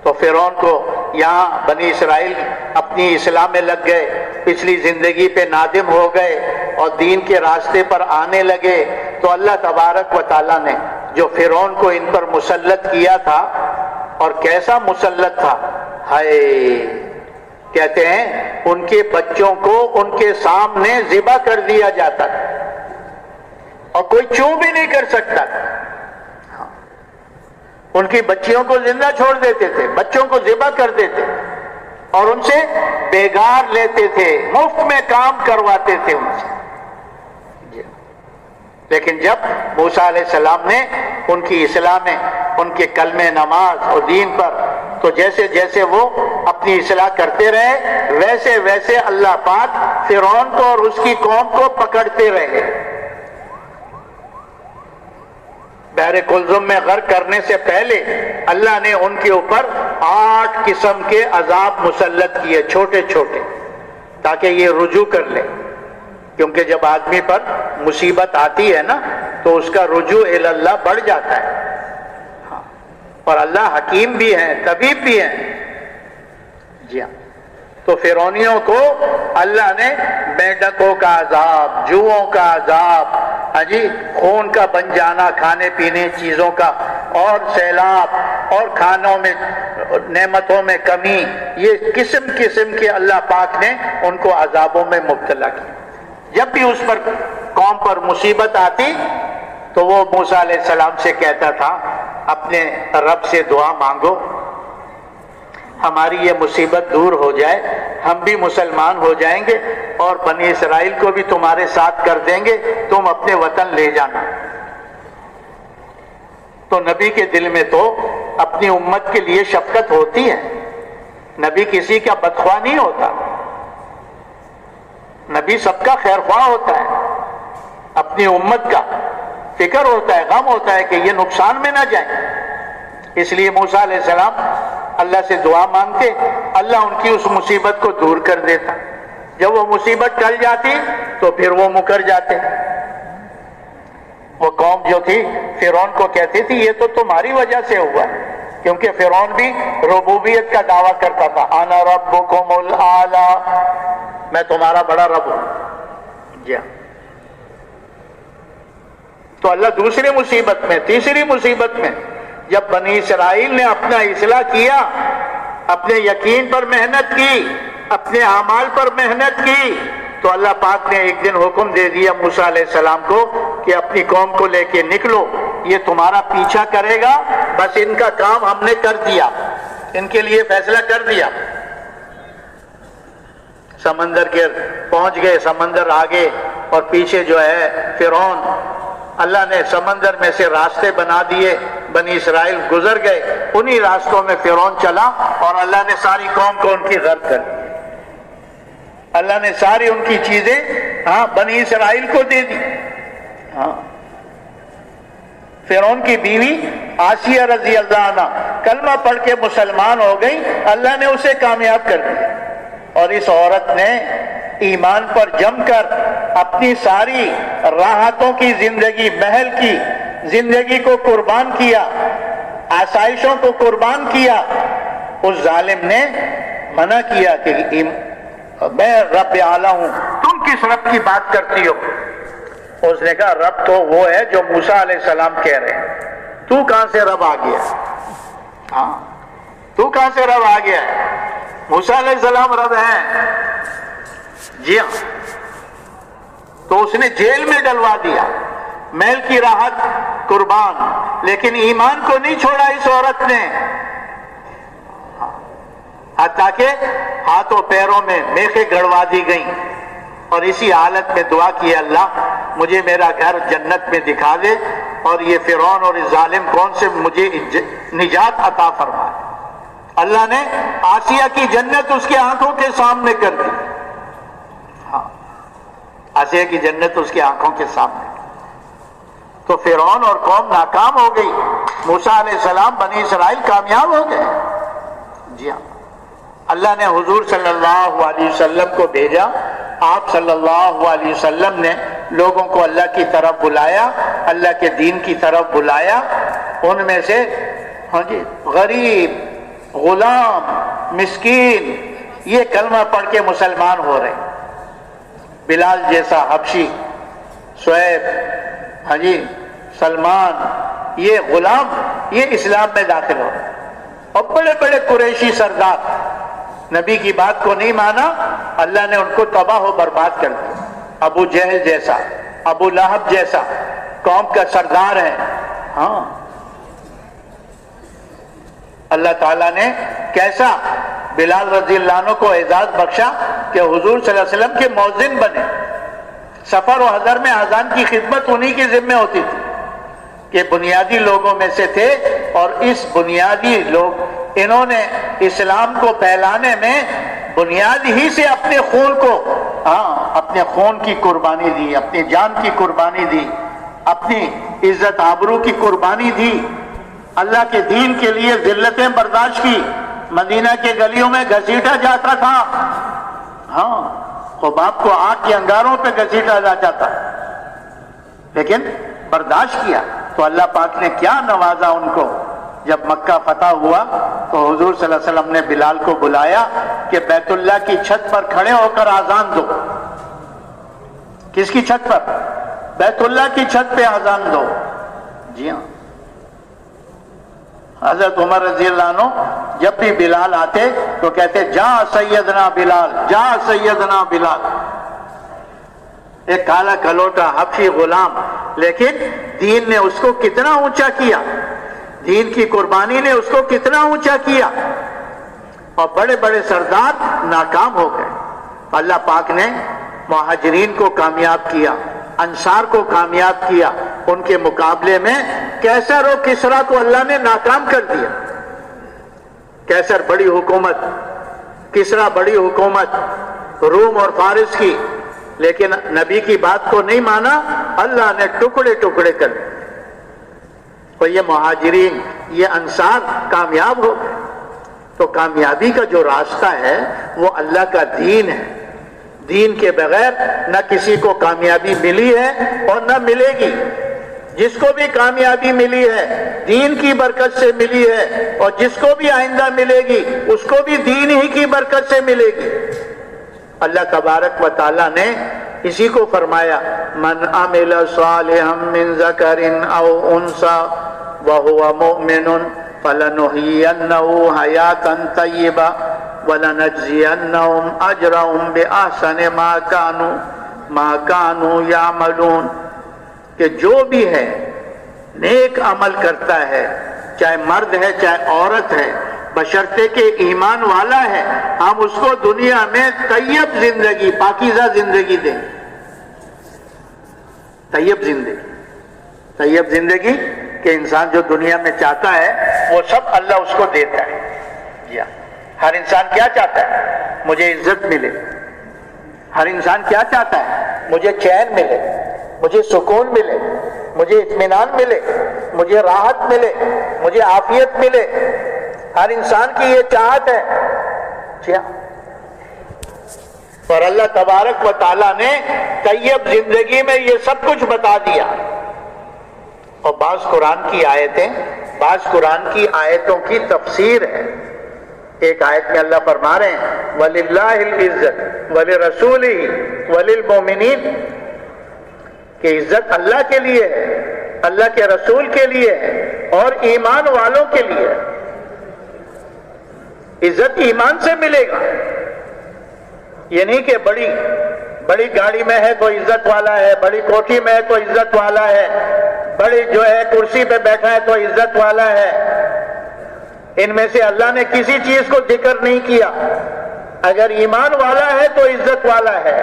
تو فرعون کو یہاں بنی اسرائیل اپنی اصلاح میں لگ گئے, پچھلی زندگی پہ نادم ہو گئے اور دین کے راستے پر آنے لگے. تو اللہ تبارک و تعالیٰ نے جو فرعون کو ان پر مسلط کیا تھا, اور کیسا مسلط تھا, ہائے, کہتے ہیں ان کے بچوں کو ان کے سامنے ذبح کر دیا جاتا تھا اور کوئی چوں بھی نہیں کر سکتا تھا. ان کی بچیوں کو زندہ چھوڑ دیتے تھے, بچوں کو ذبح کر دیتے اور ان سے بیگار لیتے تھے, مفت میں کام کرواتے تھے ان سے. لیکن جب موسیٰ علیہ السلام نے ان کی اصلاح میں, ان کے کلمہ نماز اور دین پر, تو جیسے جیسے وہ اپنی اصلاح کرتے رہے ویسے ویسے اللہ پاک فرعون کو اور اس کی قوم کو پکڑتے رہے. بحر کلزم میں غرق کرنے سے پہلے اللہ نے ان کے اوپر 8 قسم کے عذاب مسلط کیے, چھوٹے چھوٹے, تاکہ یہ رجوع کر لے. کیونکہ جب آدمی پر مصیبت آتی ہے نا تو اس کا رجوع الی اللہ بڑھ جاتا ہے. اور اللہ حکیم بھی ہیں, طبیب بھی ہیں. جی ہاں, تو فرعونیوں کو اللہ نے مینڈکوں کا عذاب, جوؤں کا عذاب, خون کا بن جانا, کھانے پینے چیزوں کا, اور سیلاب, اور کھانوں میں نعمتوں میں کمی, یہ قسم قسم کے اللہ پاک نے ان کو عذابوں میں مبتلا کیا. جب بھی اس پر قوم پر مصیبت آتی تو وہ موسیٰ علیہ السلام سے کہتا تھا اپنے رب سے دعا مانگو, ہماری یہ مصیبت دور ہو جائے, ہم بھی مسلمان ہو جائیں گے اور بنی اسرائیل کو بھی تمہارے ساتھ کر دیں گے, تم اپنے وطن لے جانا. تو نبی کے دل میں تو اپنی امت کے لیے شفقت ہوتی ہے. نبی کسی کا بدخواہ نہیں ہوتا, نبی سب کا خیر خواہ ہوتا ہے, اپنی امت کا فکر ہوتا ہے, غم ہوتا ہے کہ یہ نقصان میں نہ جائیں. اس لیے موسیٰ علیہ السلام اللہ سے دعا مانگتے, اللہ ان کی اس مصیبت کو دور کر دیتا. جب وہ مصیبت ٹل جاتی تو پھر وہ مکر جاتے. وہ قوم جو تھی فرعون کو کہتی تھی یہ تو تمہاری وجہ سے ہوا, کیونکہ فرعون بھی ربوبیت کا دعویٰ کرتا تھا, انا ربکم الاعلی, میں تمہارا بڑا رب ہوں. جی ہاں, تو اللہ دوسری مصیبت میں, تیسری مصیبت میں, جب بنی اسرائیل نے اپنا اصلاح کیا, اپنے یقین پر محنت کی, اپنے اعمال پر محنت کی, تو اللہ پاک نے ایک دن حکم دے دیا موسیٰ علیہ السلام کو کہ اپنی قوم کو لے کے نکلو, یہ تمہارا پیچھا کرے گا, بس ان کا کام ہم نے کر دیا, ان کے لیے فیصلہ کر دیا. سمندر کے پہنچ گئے, سمندر آگے اور پیچھے جو ہے فرعون. اللہ نے سمندر میں سے راستے بنا دیے, بنی اسرائیل گزر گئے, انہی راستوں میں فرعون چلا اور اللہ نے ساری قوم کو ان کی غرق کر دی. اللہ نے ساری ان کی چیزیں بنی اسرائیل کو دے دی. فرعون کی بیوی آسیہ رضی اللہ عنہ کلمہ پڑھ کے مسلمان ہو گئی, اللہ نے اسے کامیاب کر دیا. اور اس عورت نے ایمان پر جم کر اپنی ساری راحتوں کی زندگی, محل کی زندگی کو قربان کیا, آسائشوں کو قربان کیا. اس ظالم نے منع کیا کہ میں رب اعلیٰ ہوں, تم کس رب کی بات کرتی ہو؟ اس نے کہا رب تو وہ ہے جو موسیٰ علیہ السلام کہہ رہے ہیں, تو کہاں سے رب آ گیا؟ تو کہاں سے رب آ گیا؟ موسیٰ علیہ السلام رب ہیں. جی ہاں, تو اس نے جیل میں ڈلوا دیا, محل کی راحت قربان, لیکن ایمان کو نہیں چھوڑا اس عورت نے, حتیٰ کہ ہاتھوں پیروں میں میخیں گڑوا دی گئیں. اور اسی حالت میں دعا کی, اللہ مجھے میرا گھر جنت میں دکھا دے اور یہ فرعون اور اس ظالم کون سے مجھے نجات عطا فرما. اللہ نے آسیہ کی جنت اس کے آنکھوں کے سامنے کر دی. آسیہ کی جنت اس کی آنکھوں کے سامنے. تو فرعون اور قوم ناکام ہو گئی، موسیٰ علیہ السلام بنی اسرائیل کامیاب ہو گئے۔ جی ہاں، اللہ نے حضور صلی اللہ علیہ وسلم کو بھیجا، آپ صلی اللہ علیہ وسلم نے لوگوں کو اللہ کی طرف بلایا، اللہ کے دین کی طرف بلایا۔ ان میں سے غریب، غلام، مسکین یہ کلمہ پڑھ کے مسلمان ہو رہے، بلال جیسا حبشی، شعیب، سلمان، یہ غلام یہ اسلام میں داخل ہو رہے، اور بڑے بڑے قریشی سردار نبی کی بات کو نہیں مانا، اللہ نے ان کو تباہ و برباد کر دیا۔ ابو جہل جیسا، ابو لہب جیسا قوم کا سردار ہے۔ ہاں، اللہ تعالیٰ نے کیسا بلال رضی اللہ عنہ کو اعزاز بخشا کہ حضور صلی اللہ علیہ وسلم کے مؤذن بنے۔ سفر و حضر میں اذان کی خدمت انہی کے ذمہ ہوتی تھی کہ بنیادی لوگوں میں سے تھے، اور اس بنیادی لوگ انہوں نے اسلام کو پھیلانے میں بنیاد ہی سے اپنے خون کو، اپنے خون کی قربانی دی، اپنی جان کی قربانی دی، اپنی عزت آبرو کی قربانی دی، اللہ کے دین کے لیے ذلتیں برداشت کی۔ مدینہ کے گلیوں میں گھسیٹا جاتا تھا، خباب کو آگ کے انگاروں پہ گھسیٹا جاتا تھا، لیکن برداشت کیا تو اللہ پاک نے کیا نوازا ان کو۔ جب مکہ فتح ہوا تو حضور صلی اللہ علیہ وسلم نے بلال کو بلایا کہ بیت اللہ کی چھت پر کھڑے ہو کر اذان دو۔ کس کی چھت پر؟ بیت اللہ کی چھت پہ اذان دو۔ جی ہاں، حضرت عمر رضی اللہ عنہ جب بھی بلال آتے تو کہتے جا سیدنا بلال، جا سیدنا بلال۔ ایک کالا کلوٹا حبشی غلام، لیکن دین نے اس کو کتنا اونچا کیا، دین کی قربانی نے اس کو کتنا اونچا کیا، اور بڑے بڑے سردار ناکام ہو گئے۔ اللہ پاک نے مہاجرین کو کامیاب کیا، انصار کو کامیاب کیا، ان کے مقابلے میں کیسر و کسرا کو اللہ نے ناکام کر دیا۔ کیسر بڑی حکومت، کسرا بڑی حکومت روم اور فارس کی، لیکن نبی کی بات کو نہیں مانا، اللہ نے ٹکڑے ٹکڑے کر دیے، اور یہ مہاجرین، یہ انصار کامیاب ہو گئے۔ تو کامیابی کا جو راستہ ہے وہ اللہ کا دین ہے، دین کے بغیر نہ کسی کو کامیابی ملی ہے اور نہ ملے گی۔ جس کو بھی کامیابی ملی ہے دین کی برکت سے ملی ہے، اور جس کو بھی آئندہ ملے گی اس کو بھی دین ہی کی برکت سے ملے گی۔ اللہ تبارک و تعالیٰ نے اسی کو فرمایا، من عمل صالحا من ذکر او انثى وهو مؤمن فلنحيينه حياة طیبہ وَلَنَجْزِيَنَّهُمْ أَجْرَهُمْ بِأَحْسَنِ مَا كَانُوا يَعْمَلُونَ، کہ جو بھی ہے نیک عمل کرتا ہے، چاہے مرد ہے چاہے عورت ہے، بشرطے کہ ایمان والا ہے، ہم اس کو دنیا میں طیب زندگی، پاکیزہ زندگی دیں۔ طیب زندگی، طیب زندگی کہ انسان جو دنیا میں چاہتا ہے وہ سب اللہ اس کو دیتا ہے۔ جی ہاں، ہر انسان کیا چاہتا ہے؟ مجھے عزت ملے۔ ہر انسان کیا چاہتا ہے؟ مجھے چین ملے، مجھے سکون ملے، مجھے اطمینان ملے، مجھے راحت ملے، مجھے عافیت ملے۔ ہر انسان کی یہ چاہت ہے۔ جی ہاں، اور اللہ تبارک و تعالیٰ نے طیب زندگی میں یہ سب کچھ بتا دیا۔ اور بعض قرآن کی آیتیں، بعض قرآن کی آیتوں کی تفسیر ہے۔ ایک آیت میں اللہ فرما رہے ہیں وَلِلَّهِ الْعِزَّةُ وَلِرَسُولِهِ وَلِلْمُؤْمِنِينَ، کہ عزت اللہ کے لیے ہے، اللہ کے رسول کے لیے ہے، اور ایمان والوں کے لیے ہے۔ عزت ایمان سے ملے گا، یہ نہیں کہ بڑی گاڑی میں ہے تو عزت والا ہے، بڑی کوٹھی میں ہے تو عزت والا ہے، بڑی جو ہے کرسی پہ بیٹھا ہے تو عزت والا ہے۔ ان میں سے اللہ نے کسی چیز کو ذکر نہیں کیا۔ اگر ایمان والا ہے تو عزت والا ہے،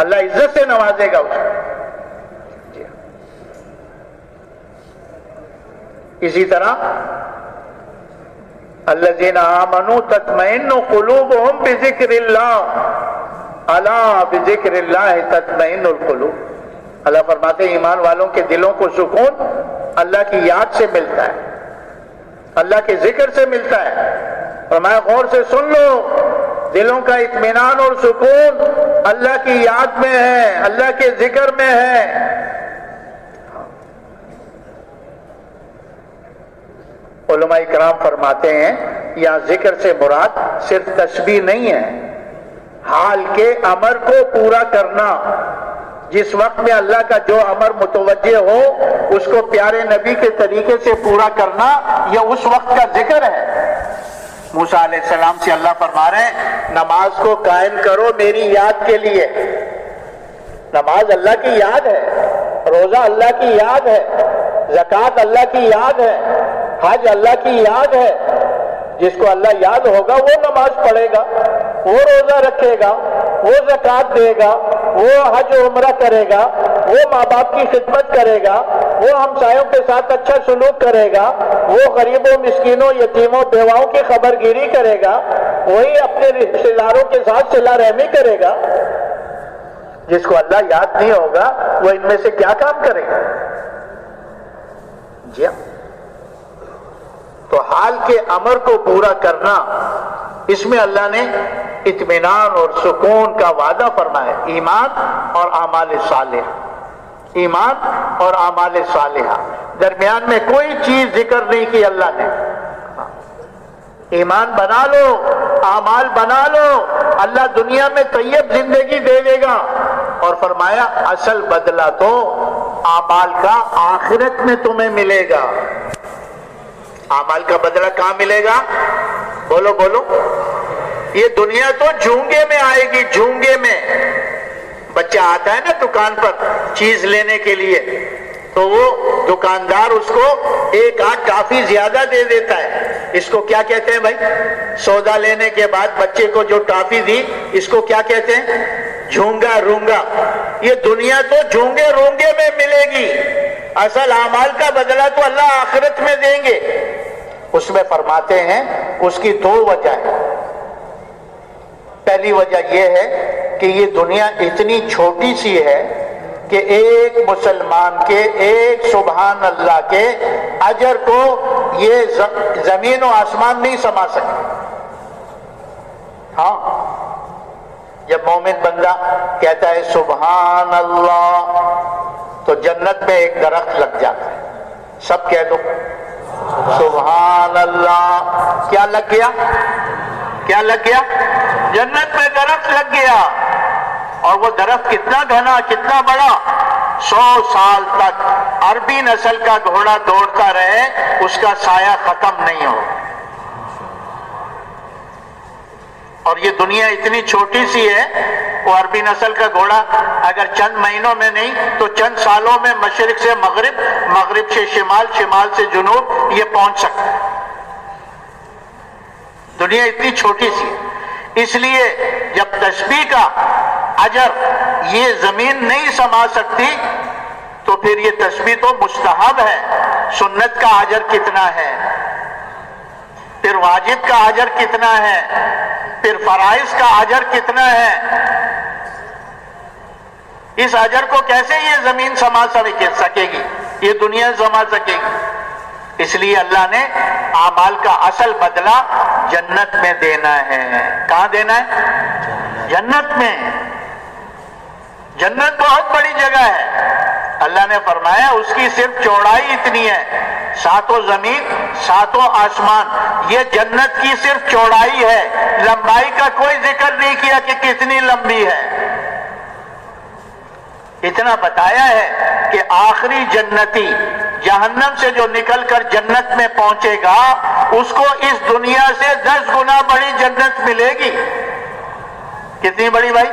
اللہ عزت سے نوازے گا اس کو۔ اسی طرح الذین آمنوا تطمئن قلوبهم بذکر اللہ، الا بذکر اللہ تطمئن القلوب۔ اللہ فرماتے ہیں ایمان والوں کے دلوں کو سکون اللہ کی یاد سے ملتا ہے، اللہ کے ذکر سے ملتا ہے۔ فرمایا غور سے سن لو، دلوں کا اطمینان اور سکون اللہ کی یاد میں ہے، اللہ کے ذکر میں ہے۔ علماء کرام فرماتے ہیں یہاں ذکر سے مراد صرف تسبیح نہیں ہے، حال کے امر کو پورا کرنا۔ جس وقت میں اللہ کا جو امر متوجہ ہو اس کو پیارے نبی کے طریقے سے پورا کرنا، یہ اس وقت کا ذکر ہے۔ موسیٰ علیہ السلام سے اللہ فرما رہے ہیں نماز کو قائم کرو میری یاد کے لیے۔ نماز اللہ کی یاد ہے، روزہ اللہ کی یاد ہے، زکوٰۃ اللہ کی یاد ہے، حج اللہ کی یاد ہے۔ جس کو اللہ یاد ہوگا وہ نماز پڑھے گا، وہ روزہ رکھے گا، وہ زکوٰۃ دے گا، وہ حج و عمرہ کرے گا، وہ ماں باپ کی خدمت کرے گا، وہ ہمسایوں کے ساتھ اچھا سلوک کرے گا، وہ غریبوں مسکینوں یتیموں بیواؤں کی خبر گیری کرے گا، وہی اپنے رشتہ داروں کے ساتھ صلہ رحمی کرے گا۔ جس کو اللہ یاد نہیں ہوگا وہ ان میں سے کیا کام کرے گا؟ جی ہاں، تو حال کے امر کو پورا کرنا، اس میں اللہ نے اطمینان اور سکون کا وعدہ فرمایا۔ ایمان اور اعمال صالحہ، ایمان اور اعمال صالحہ، درمیان میں کوئی چیز ذکر نہیں کی اللہ نے۔ ایمان بنا لو، اعمال بنا لو، اللہ دنیا میں طیب زندگی دے دے گا، اور فرمایا اصل بدلہ تو اعمال کا آخرت میں تمہیں ملے گا۔ اعمال کا بدلہ کہاں ملے گا؟ بولو بولو۔ یہ دنیا تو جھونگے میں آئے گی، جھونگے میں۔ بچہ آتا ہے نا دکان پر چیز لینے کے لیے، تو وہ دکاندار اس کو ایک آدھ ٹافی زیادہ دے دیتا ہے۔ اس کو کیا کہتے ہیں بھائی؟ سودا لینے کے بعد بچے کو جو ٹافی دی اس کو کیا کہتے ہیں؟ جھونگا رونگا۔ یہ دنیا تو جھونگے رونگے میں ملے گی، اصل اعمال کا بدلہ تو اللہ آخرت میں دیں گے۔ اس میں فرماتے ہیں اس کی دو وجہ ہے۔ پہلی وجہ یہ ہے کہ یہ دنیا اتنی چھوٹی سی ہے کہ ایک مسلمان کے ایک سبحان اللہ کے اجر کو یہ زمین و آسمان نہیں سما سکے۔ ہاں، جب مومن بندہ کہتا ہے سبحان اللہ تو جنت میں ایک درخت لگ جاتا ہے۔ سب کہہ دو سبحان اللہ۔ کیا لگ گیا؟ کیا لگ گیا؟ جنت میں درخت لگ گیا۔ اور وہ درخت کتنا گھنا، کتنا بڑا، 100 سال تک عربی نسل کا گھوڑا دوڑتا رہے اس کا سایہ ختم نہیں ہو۔ اور یہ دنیا اتنی چھوٹی سی ہے، وہ عربی نسل کا گھوڑا اگر چند مہینوں میں نہیں تو چند سالوں میں مشرق سے مغرب، مغرب سے شمال، شمال سے جنوب یہ پہنچ سکتا ہے۔ دنیا اتنی چھوٹی سی ہے، اس لیے جب تسبیح کا اجر یہ زمین نہیں سما سکتی تو پھر یہ تسبیح تو مستحب ہے۔ سنت کا اجر کتنا ہے، پھر واجب کا اجر کتنا ہے، پھر فرائض کا اجر کتنا ہے۔ اس اجر کو کیسے یہ زمین سما سکے گی، یہ دنیا سما سکے گی؟ اس لیے اللہ نے اعمال کا اصل بدلہ جنت میں دینا ہے۔ کہاں دینا ہے؟ جنت میں۔ جنت بہت بڑی جگہ ہے۔ اللہ نے فرمایا اس کی صرف چوڑائی اتنی ہے، 7 زمین 7 آسمان، یہ جنت کی صرف چوڑائی ہے، لمبائی کا کوئی ذکر نہیں کیا کہ کتنی لمبی ہے۔ اتنا بتایا ہے کہ آخری جنتی جہنم سے جو نکل کر جنت میں پہنچے گا اس کو اس دنیا سے 10 گنا بڑی جنت ملے گی۔ کتنی بڑی بھائی؟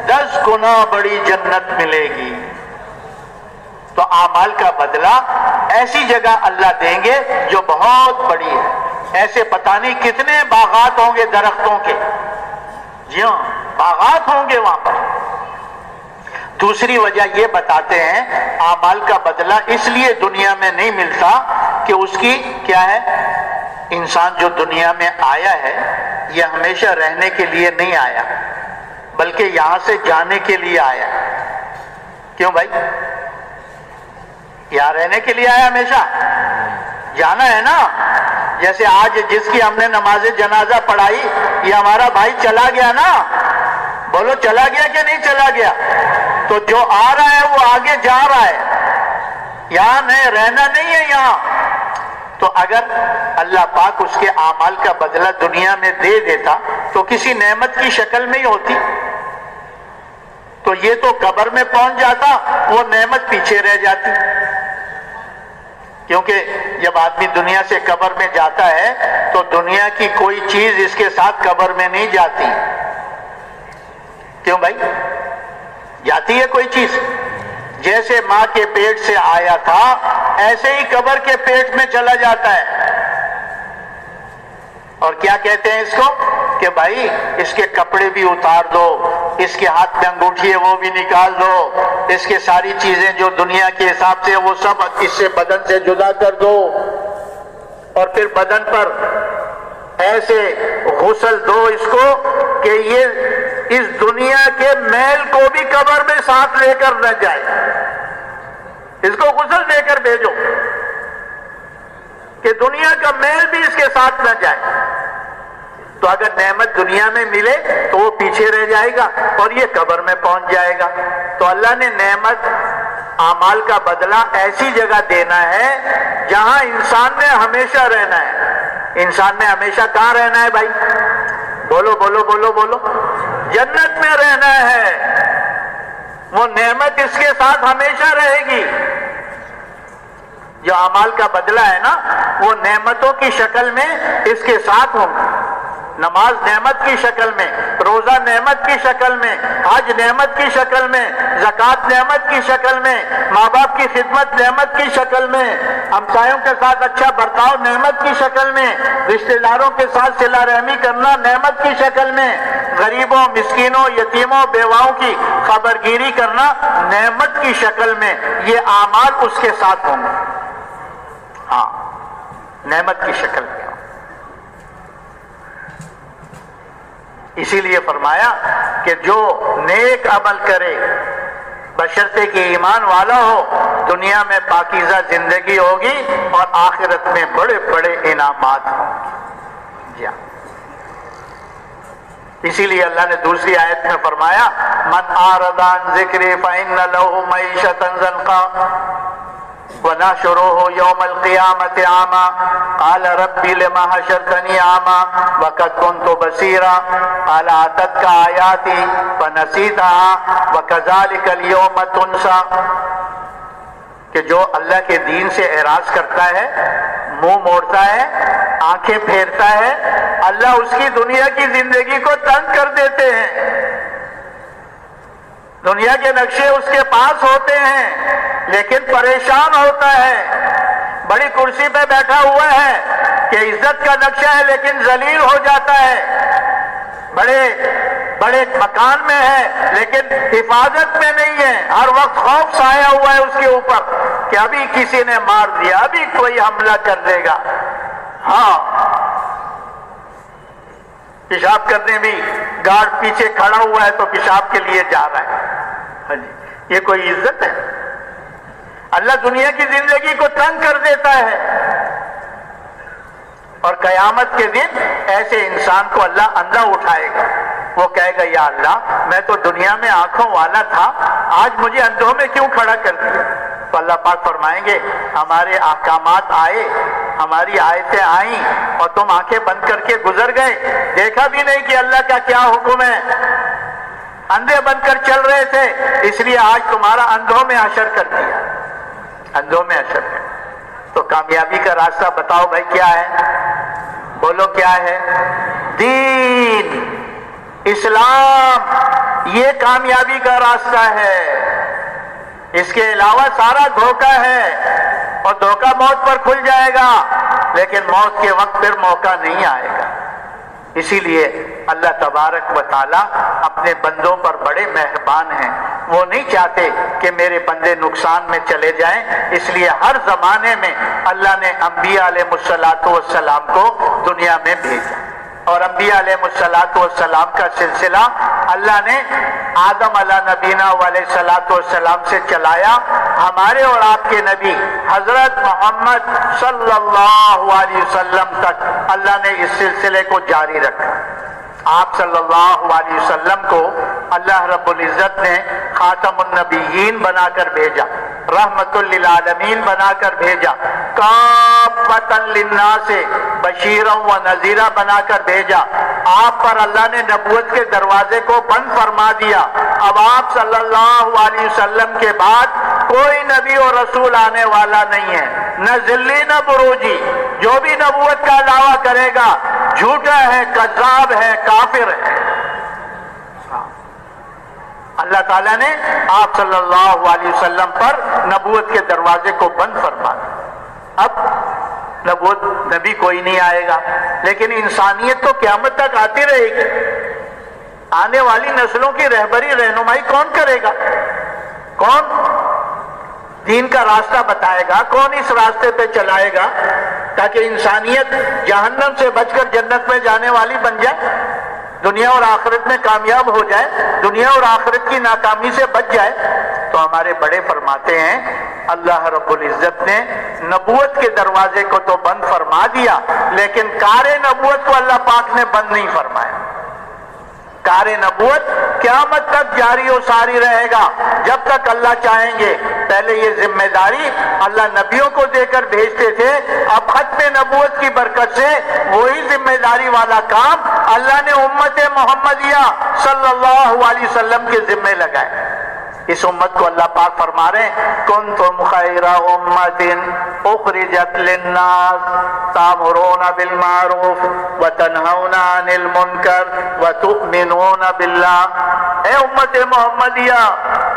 10 گنا بڑی جنت ملے گی۔ تو اعمال کا بدلہ ایسی جگہ اللہ دیں گے جو بہت بڑی ہے۔ ایسے پتہ نہیں کتنے باغات ہوں گے درختوں کے، جی ہاں باغات ہوں گے وہاں پر۔ دوسری وجہ یہ بتاتے ہیں اعمال کا بدلہ اس لیے دنیا میں نہیں ملتا کہ اس کی کیا ہے، انسان جو دنیا میں آیا ہے یہ ہمیشہ رہنے کے لیے نہیں آیا بلکہ یہاں سے جانے کے لیے آیا۔ کیوں بھائی؟ یہاں رہنے کے لیے آیا ہمیشہ؟ جانا ہے نا. جیسے آج جس کی ہم نے نماز جنازہ پڑھائی یہ ہمارا بھائی چلا گیا نا. بولو چلا گیا کہ نہیں چلا گیا؟ تو جو آ رہا ہے وہ آگے جا رہا ہے، یہاں نہیں رہنا نہیں ہے یہاں. تو اگر اللہ پاک اس کے اعمال کا بدلہ دنیا میں دے دیتا تو کسی نعمت کی شکل میں ہی ہوتی. تو یہ تو قبر میں پہنچ جاتا، وہ نعمت پیچھے رہ جاتی. کیونکہ جب آدمی دنیا سے قبر میں جاتا ہے تو دنیا کی کوئی چیز اس کے ساتھ قبر میں نہیں جاتی. کیوں بھائی؟ جاتی ہے کوئی چیز؟ جیسے ماں کے پیٹ سے آیا تھا ایسے ہی قبر کے پیٹ میں چلا جاتا ہے. اور کیا کہتے ہیں اس کو کہ بھائی اس کے کپڑے بھی اتار دو، اس کے ہاتھ میں انگوٹھی ہے وہ بھی نکال دو، اس کے ساری چیزیں جو دنیا کے حساب سے وہ سب اس سے بدن سے جدا کر دو، اور پھر بدن پر ایسے غسل دو اس کو کہ یہ اس دنیا کے میل کو بھی قبر میں ساتھ لے کر نہ جائے. اس کو غسل دے کر بھیجو کہ دنیا کا میل بھی اس کے ساتھ نہ جائے. تو اگر نعمت دنیا میں ملے تو وہ پیچھے رہ جائے گا اور یہ قبر میں پہنچ جائے گا. تو اللہ نے نعمت اعمال کا بدلہ ایسی جگہ دینا ہے جہاں انسان نے ہمیشہ رہنا ہے. انسان نے ہمیشہ کہاں رہنا ہے بھائی؟ بولو بولو بولو بولو. جنت میں رہنا ہے. وہ نعمت اس کے ساتھ ہمیشہ رہے گی. جو اعمال کا بدلہ ہے نا وہ نعمتوں کی شکل میں اس کے ساتھ ہوں. نماز نعمت کی شکل میں، روزہ نعمت کی شکل میں، حج نعمت کی شکل میں، زکوٰۃ نعمت کی شکل میں، ماں باپ کی خدمت نعمت کی شکل میں، ہمسایوں کے ساتھ اچھا برتاؤ نعمت کی شکل میں، رشتہ داروں کے ساتھ صلہ رحمی کرنا نعمت کی شکل میں، غریبوں مسکینوں یتیموں بیواؤں کی خبرگیری کرنا نعمت کی شکل میں. یہ اعمال اس کے ساتھ ہوں گے. ہاں نعمت کی شکل میں. اسی لیے فرمایا کہ جو نیک عمل کرے بشرطے کہ ایمان والا ہو دنیا میں پاکیزہ زندگی ہوگی اور آخرت میں بڑے بڑے انعامات ہوں گے. جی ہاں. اسی لیے اللہ نے دوسری آیت میں فرمایا من اعرض عن ذکری فإن له معیشة ضنکا وَنَحْشُرُهُ يَوْمَ الْقِيَامَةِ أَعْمَى قَالَ رَبِّ لِمَ حَشَرْتَنِي أَعْمَى وَقَدْ كُنْتُ بَصِيرًا قَالَ أَتَتْكَ آيَاتِي فَنَسِيتَهَا وَكَذَلِكَ الْيَوْمَ تُنْسَى. کہ جو اللہ کے دین سے اعراض کرتا ہے، منہ موڑتا ہے، آنکھیں پھیرتا ہے، اللہ اس کی دنیا کی زندگی کو تنگ کر دیتے ہیں. دنیا کے نقشے اس کے پاس ہوتے ہیں لیکن پریشان ہوتا ہے. بڑی کرسی پہ بیٹھا ہوا ہے کہ عزت کا نقشہ ہے لیکن ذلیل ہو جاتا ہے. بڑے مکان میں ہے لیکن حفاظت میں نہیں ہے. ہر وقت خوف سایہ ہوا ہے اس کے اوپر کہ ابھی کسی نے مار دیا، ابھی کوئی حملہ کر دے گا. ہاں پیشاب کرنے بھی گارڈ پیچھے کھڑا ہوا ہے تو پیشاب کے لیے جا رہا ہے. یہ کوئی عزت ہے؟ اللہ دنیا کی زندگی کو تنگ کر دیتا ہے. اور قیامت کے دن ایسے انسان کو اللہ اندھا اٹھائے گا. وہ کہے گا یا اللہ میں تو دنیا میں آنکھوں والا تھا، آج مجھے اندھوں میں کیوں کھڑا کر دیا؟ تو اللہ پاک فرمائیں گے ہمارے احکامات آئے، ہماری آیتیں آئیں اور تم آنکھیں بند کر کے گزر گئے، دیکھا بھی نہیں کہ اللہ کا کیا حکم ہے، اندھے بن کر چل رہے تھے، اس لیے آج تمہارا اندھوں میں حشر کر دیا. اندھوں میں حشر کر. تو کامیابی کا راستہ بتاؤ بھائی کیا ہے؟ بولو کیا ہے؟ دین اسلام، یہ کامیابی کا راستہ ہے. اس کے علاوہ سارا دھوکہ ہے اور دھوکہ موت پر کھل جائے گا لیکن موت کے وقت پھر موقع نہیں آئے گا. اسی لیے اللہ تبارک و تعالی اپنے بندوں پر بڑے مہربان ہیں. وہ نہیں چاہتے کہ میرے بندے نقصان میں چلے جائیں، اس لیے ہر زمانے میں اللہ نے انبیاء علیہ الصلوۃ والسلام کو دنیا میں بھیجا. اور انبیاء علیہ السلام کا سلسلہ اللہ نے آدم علیہ نبینا علیہ السلام سے چلایا. ہمارے اور آپ کے نبی حضرت محمد صلی اللہ علیہ وسلم تک اللہ نے اس سلسلے کو جاری رکھا. آپ صلی اللہ علیہ وسلم کو اللہ رب العزت نے خاتم النبیین بنا کر بھیجا، رحمت للعالمین بنا کر بھیجا، کافۃ للناس بشیرا و نذیرا بنا کر بھیجا. آپ پر اللہ نے نبوت کے دروازے کو بند فرما دیا. اب آپ صلی اللہ علیہ وسلم کے بعد کوئی نبی اور رسول آنے والا نہیں ہے، نہ ذلی نہ بروجی. جو بھی نبوت کا دعویٰ کرے گا جھوٹا ہے، کذاب ہے، کافر ہے. اللہ تعالیٰ نے آپ صلی اللہ علیہ وسلم پر نبوت کے دروازے کو بند فرما دیا. اب نبی کوئی نہیں آئے گا، لیکن انسانیت تو قیامت تک آتی رہے گی. آنے والی نسلوں کی رہبری رہنمائی کون کرے گا؟ کون دین کا راستہ بتائے گا؟ کون اس راستے پہ چلائے گا تاکہ انسانیت جہنم سے بچ کر جنت میں جانے والی بن جائے، دنیا اور آخرت میں کامیاب ہو جائے، دنیا اور آخرت کی ناکامی سے بچ جائے؟ تو ہمارے بڑے فرماتے ہیں اللہ رب العزت نے نبوت کے دروازے کو تو بند فرما دیا، لیکن کار نبوت کو اللہ پاک نے بند نہیں فرمایا. کار نبوت قیامت تک جاری و ساری رہے گا جب تک اللہ چاہیں گے. پہلے یہ ذمہ داری اللہ نبیوں کو دے کر بھیجتے تھے، اب ختم نبوت کی برکت سے وہی ذمہ داری والا کام اللہ نے امت محمدیہ صلی اللہ علیہ وسلم کے ذمہ لگائے. اس امت کو اللہ پاک فرما رہے ہیں کنتم خیر امت اخرجت للناس تامرون بالمعروف وتنہون عن المنکر وتؤمنون باللہ. اے امت محمدیہ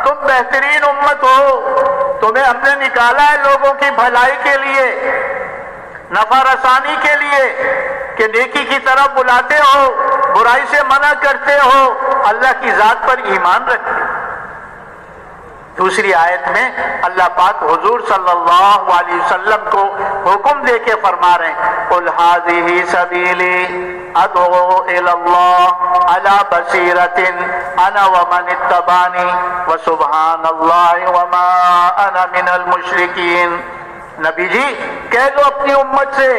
تم بہترین امت ہو، تمہیں ہم نے نکالا ہے لوگوں کی بھلائی کے لیے، نفع رسانی کے لیے، کہ نیکی کی طرف بلاتے ہو، برائی سے منع کرتے ہو، اللہ کی ذات پر ایمان رکھتے ہو. دوسری آیت میں اللہ پاک حضور صلی اللہ علیہ وسلم کو حکم دے کے فرما رہے ہیں قُلْ هَذِهِ سَبِيلِي أَدْعُو إِلَى اللَّهِ عَلَى بَصِيرَةٍ أَنَا وَمَنِ اتَّبَعَنِي وَسُبْحَانَ اللَّهِ وَمَا أَنَا مِنَ الْمُشْرِكِينَ. نبی جی کہہ دو اپنی امت سے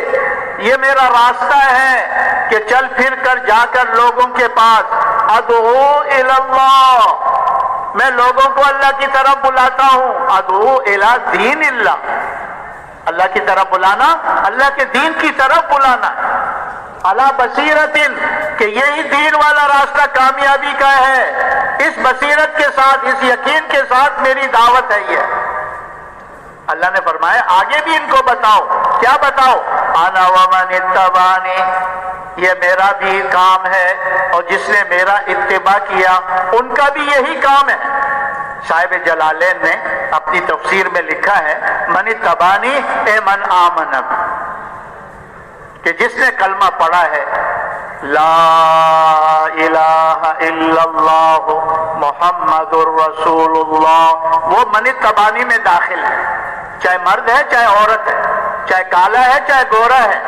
یہ میرا راستہ ہے کہ چل پھر کر جا کر لوگوں کے پاس ادعو الی اللہ، میں لوگوں کو اللہ کی طرف بلاتا ہوں. ادعو الی دین اللہ، اللہ کی طرف بلانا، اللہ کے دین کی طرف بلانا. علی بصیرت، کہ یہی دین والا راستہ کامیابی کا ہے. اس بصیرت کے ساتھ، اس یقین کے ساتھ میری دعوت ہے. یہ اللہ نے فرمایا آگے بھی ان کو بتاؤ. کیا بتاؤ؟ انا ومن اتبعنی، یہ میرا بھی کام ہے اور جس نے میرا اتباع کیا ان کا بھی یہی کام ہے. صاحب جلالین نے اپنی تفسیر میں لکھا ہے من اتبعنی اے من آمن، کہ جس نے کلمہ پڑھا ہے لا الہ الا اللہ محمد الرسول اللہ، وہ من اتبعنی میں داخل ہے. چاہے مرد ہے چاہے عورت ہے، چاہے کالا ہے چاہے گورا ہے،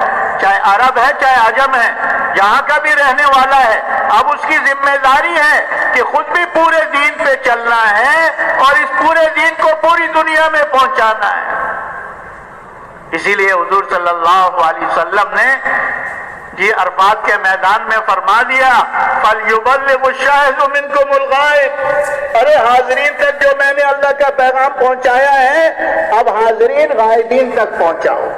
چاہے عرب ہے چاہے عجم ہے، جہاں کا بھی رہنے والا ہے. اب اس کی ذمہ داری ہے کہ خود بھی پورے دین پہ چلنا ہے اور اس پورے دین کو پوری دنیا میں پہنچانا ہے. اسی لیے حضور صلی اللہ علیہ وسلم نے یہ عرفات کے میدان میں فرما دیا فَلْيُبَلِّغُ الشَّاهِدُ مِنْكُمُ الْغَائِبَ. ارے حاضرین تک جو میں نے اللہ کا پیغام پہنچایا ہے اب حاضرین غائبین تک پہنچاؤ.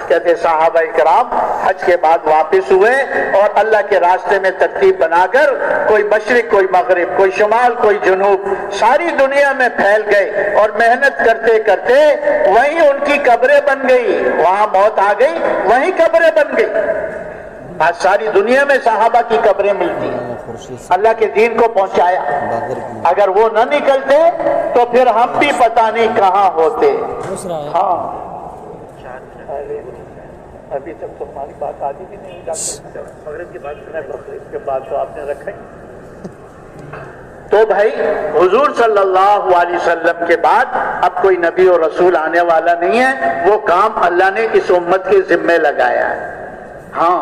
کہتے صحابہ کرام حج کے بعد واپس ہوئے اور اللہ کے راستے میں ترتیب بنا کر کوئی مشرق کوئی مغرب کوئی شمال کوئی جنوب ساری دنیا میں پھیل گئے اور محنت کرتے کرتے وہیں ان کی قبریں بن گئی. وہاں موت آ گئی، وہیں قبریں بن گئی. آج ساری دنیا میں صحابہ کی قبریں ملتی ہیں. اللہ کے دین کو پہنچایا. اگر وہ نہ نکلتے تو پھر ہم بھی پتہ نہیں کہاں ہوتے. ہاں ابھی تک تو ہماری بات آدھی بھی نہیں. مغرب کی بات سنیں، مغرب کے بعد تو آپ نے رکھا ہی. تو بھائی حضور صلی اللہ علیہ وسلم کے بعد اب کوئی نبی اور رسول آنے والا نہیں ہے. وہ کام اللہ نے اس امت کے ذمے لگایا ہے. ہاں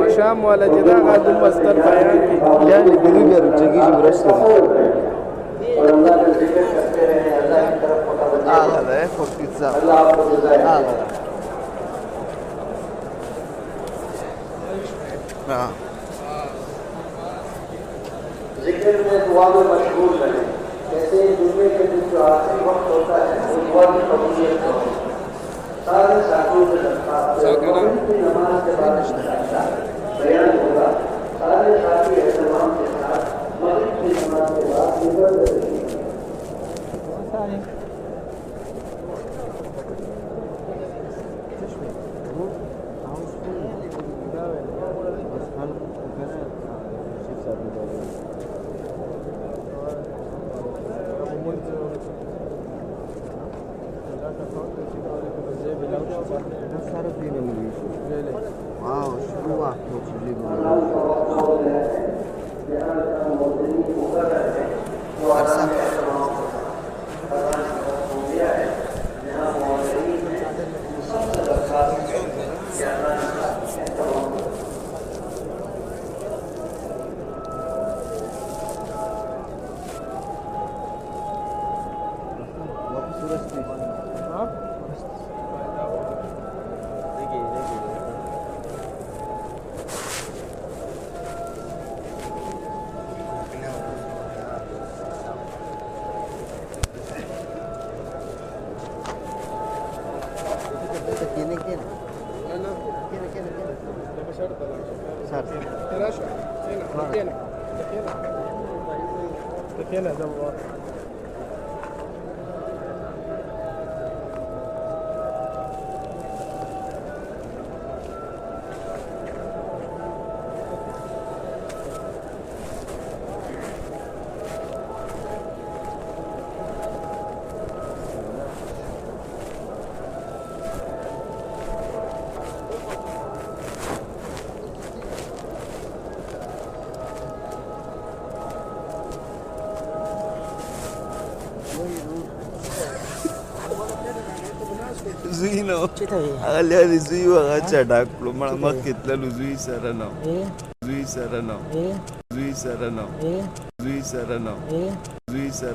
مشام والا جدا قادم مستر بیان کی يعني قريب يرجعي برسل هذا ہے خورشید صاحب ذکر میں دعا میں مشغول رہیں، جیسے جمعے کے دن جو آخری وقت ہوتا ہے وہ دعا کی قبولیت کا ہوتا ہے۔ سارے ساتھیوں سے درخواست ہے مغرب کی نماز کے بعد بیان ہوگا، سارے ساتھی اہتمام کے ساتھ مغرب کی نماز کے بعد نکل رہے ہیں۔ Zui no. Aliali Zui wakachada kulomala makitla Zui sarana. Zui sarana. Zui sarana. Zui sarana. Zui sarana.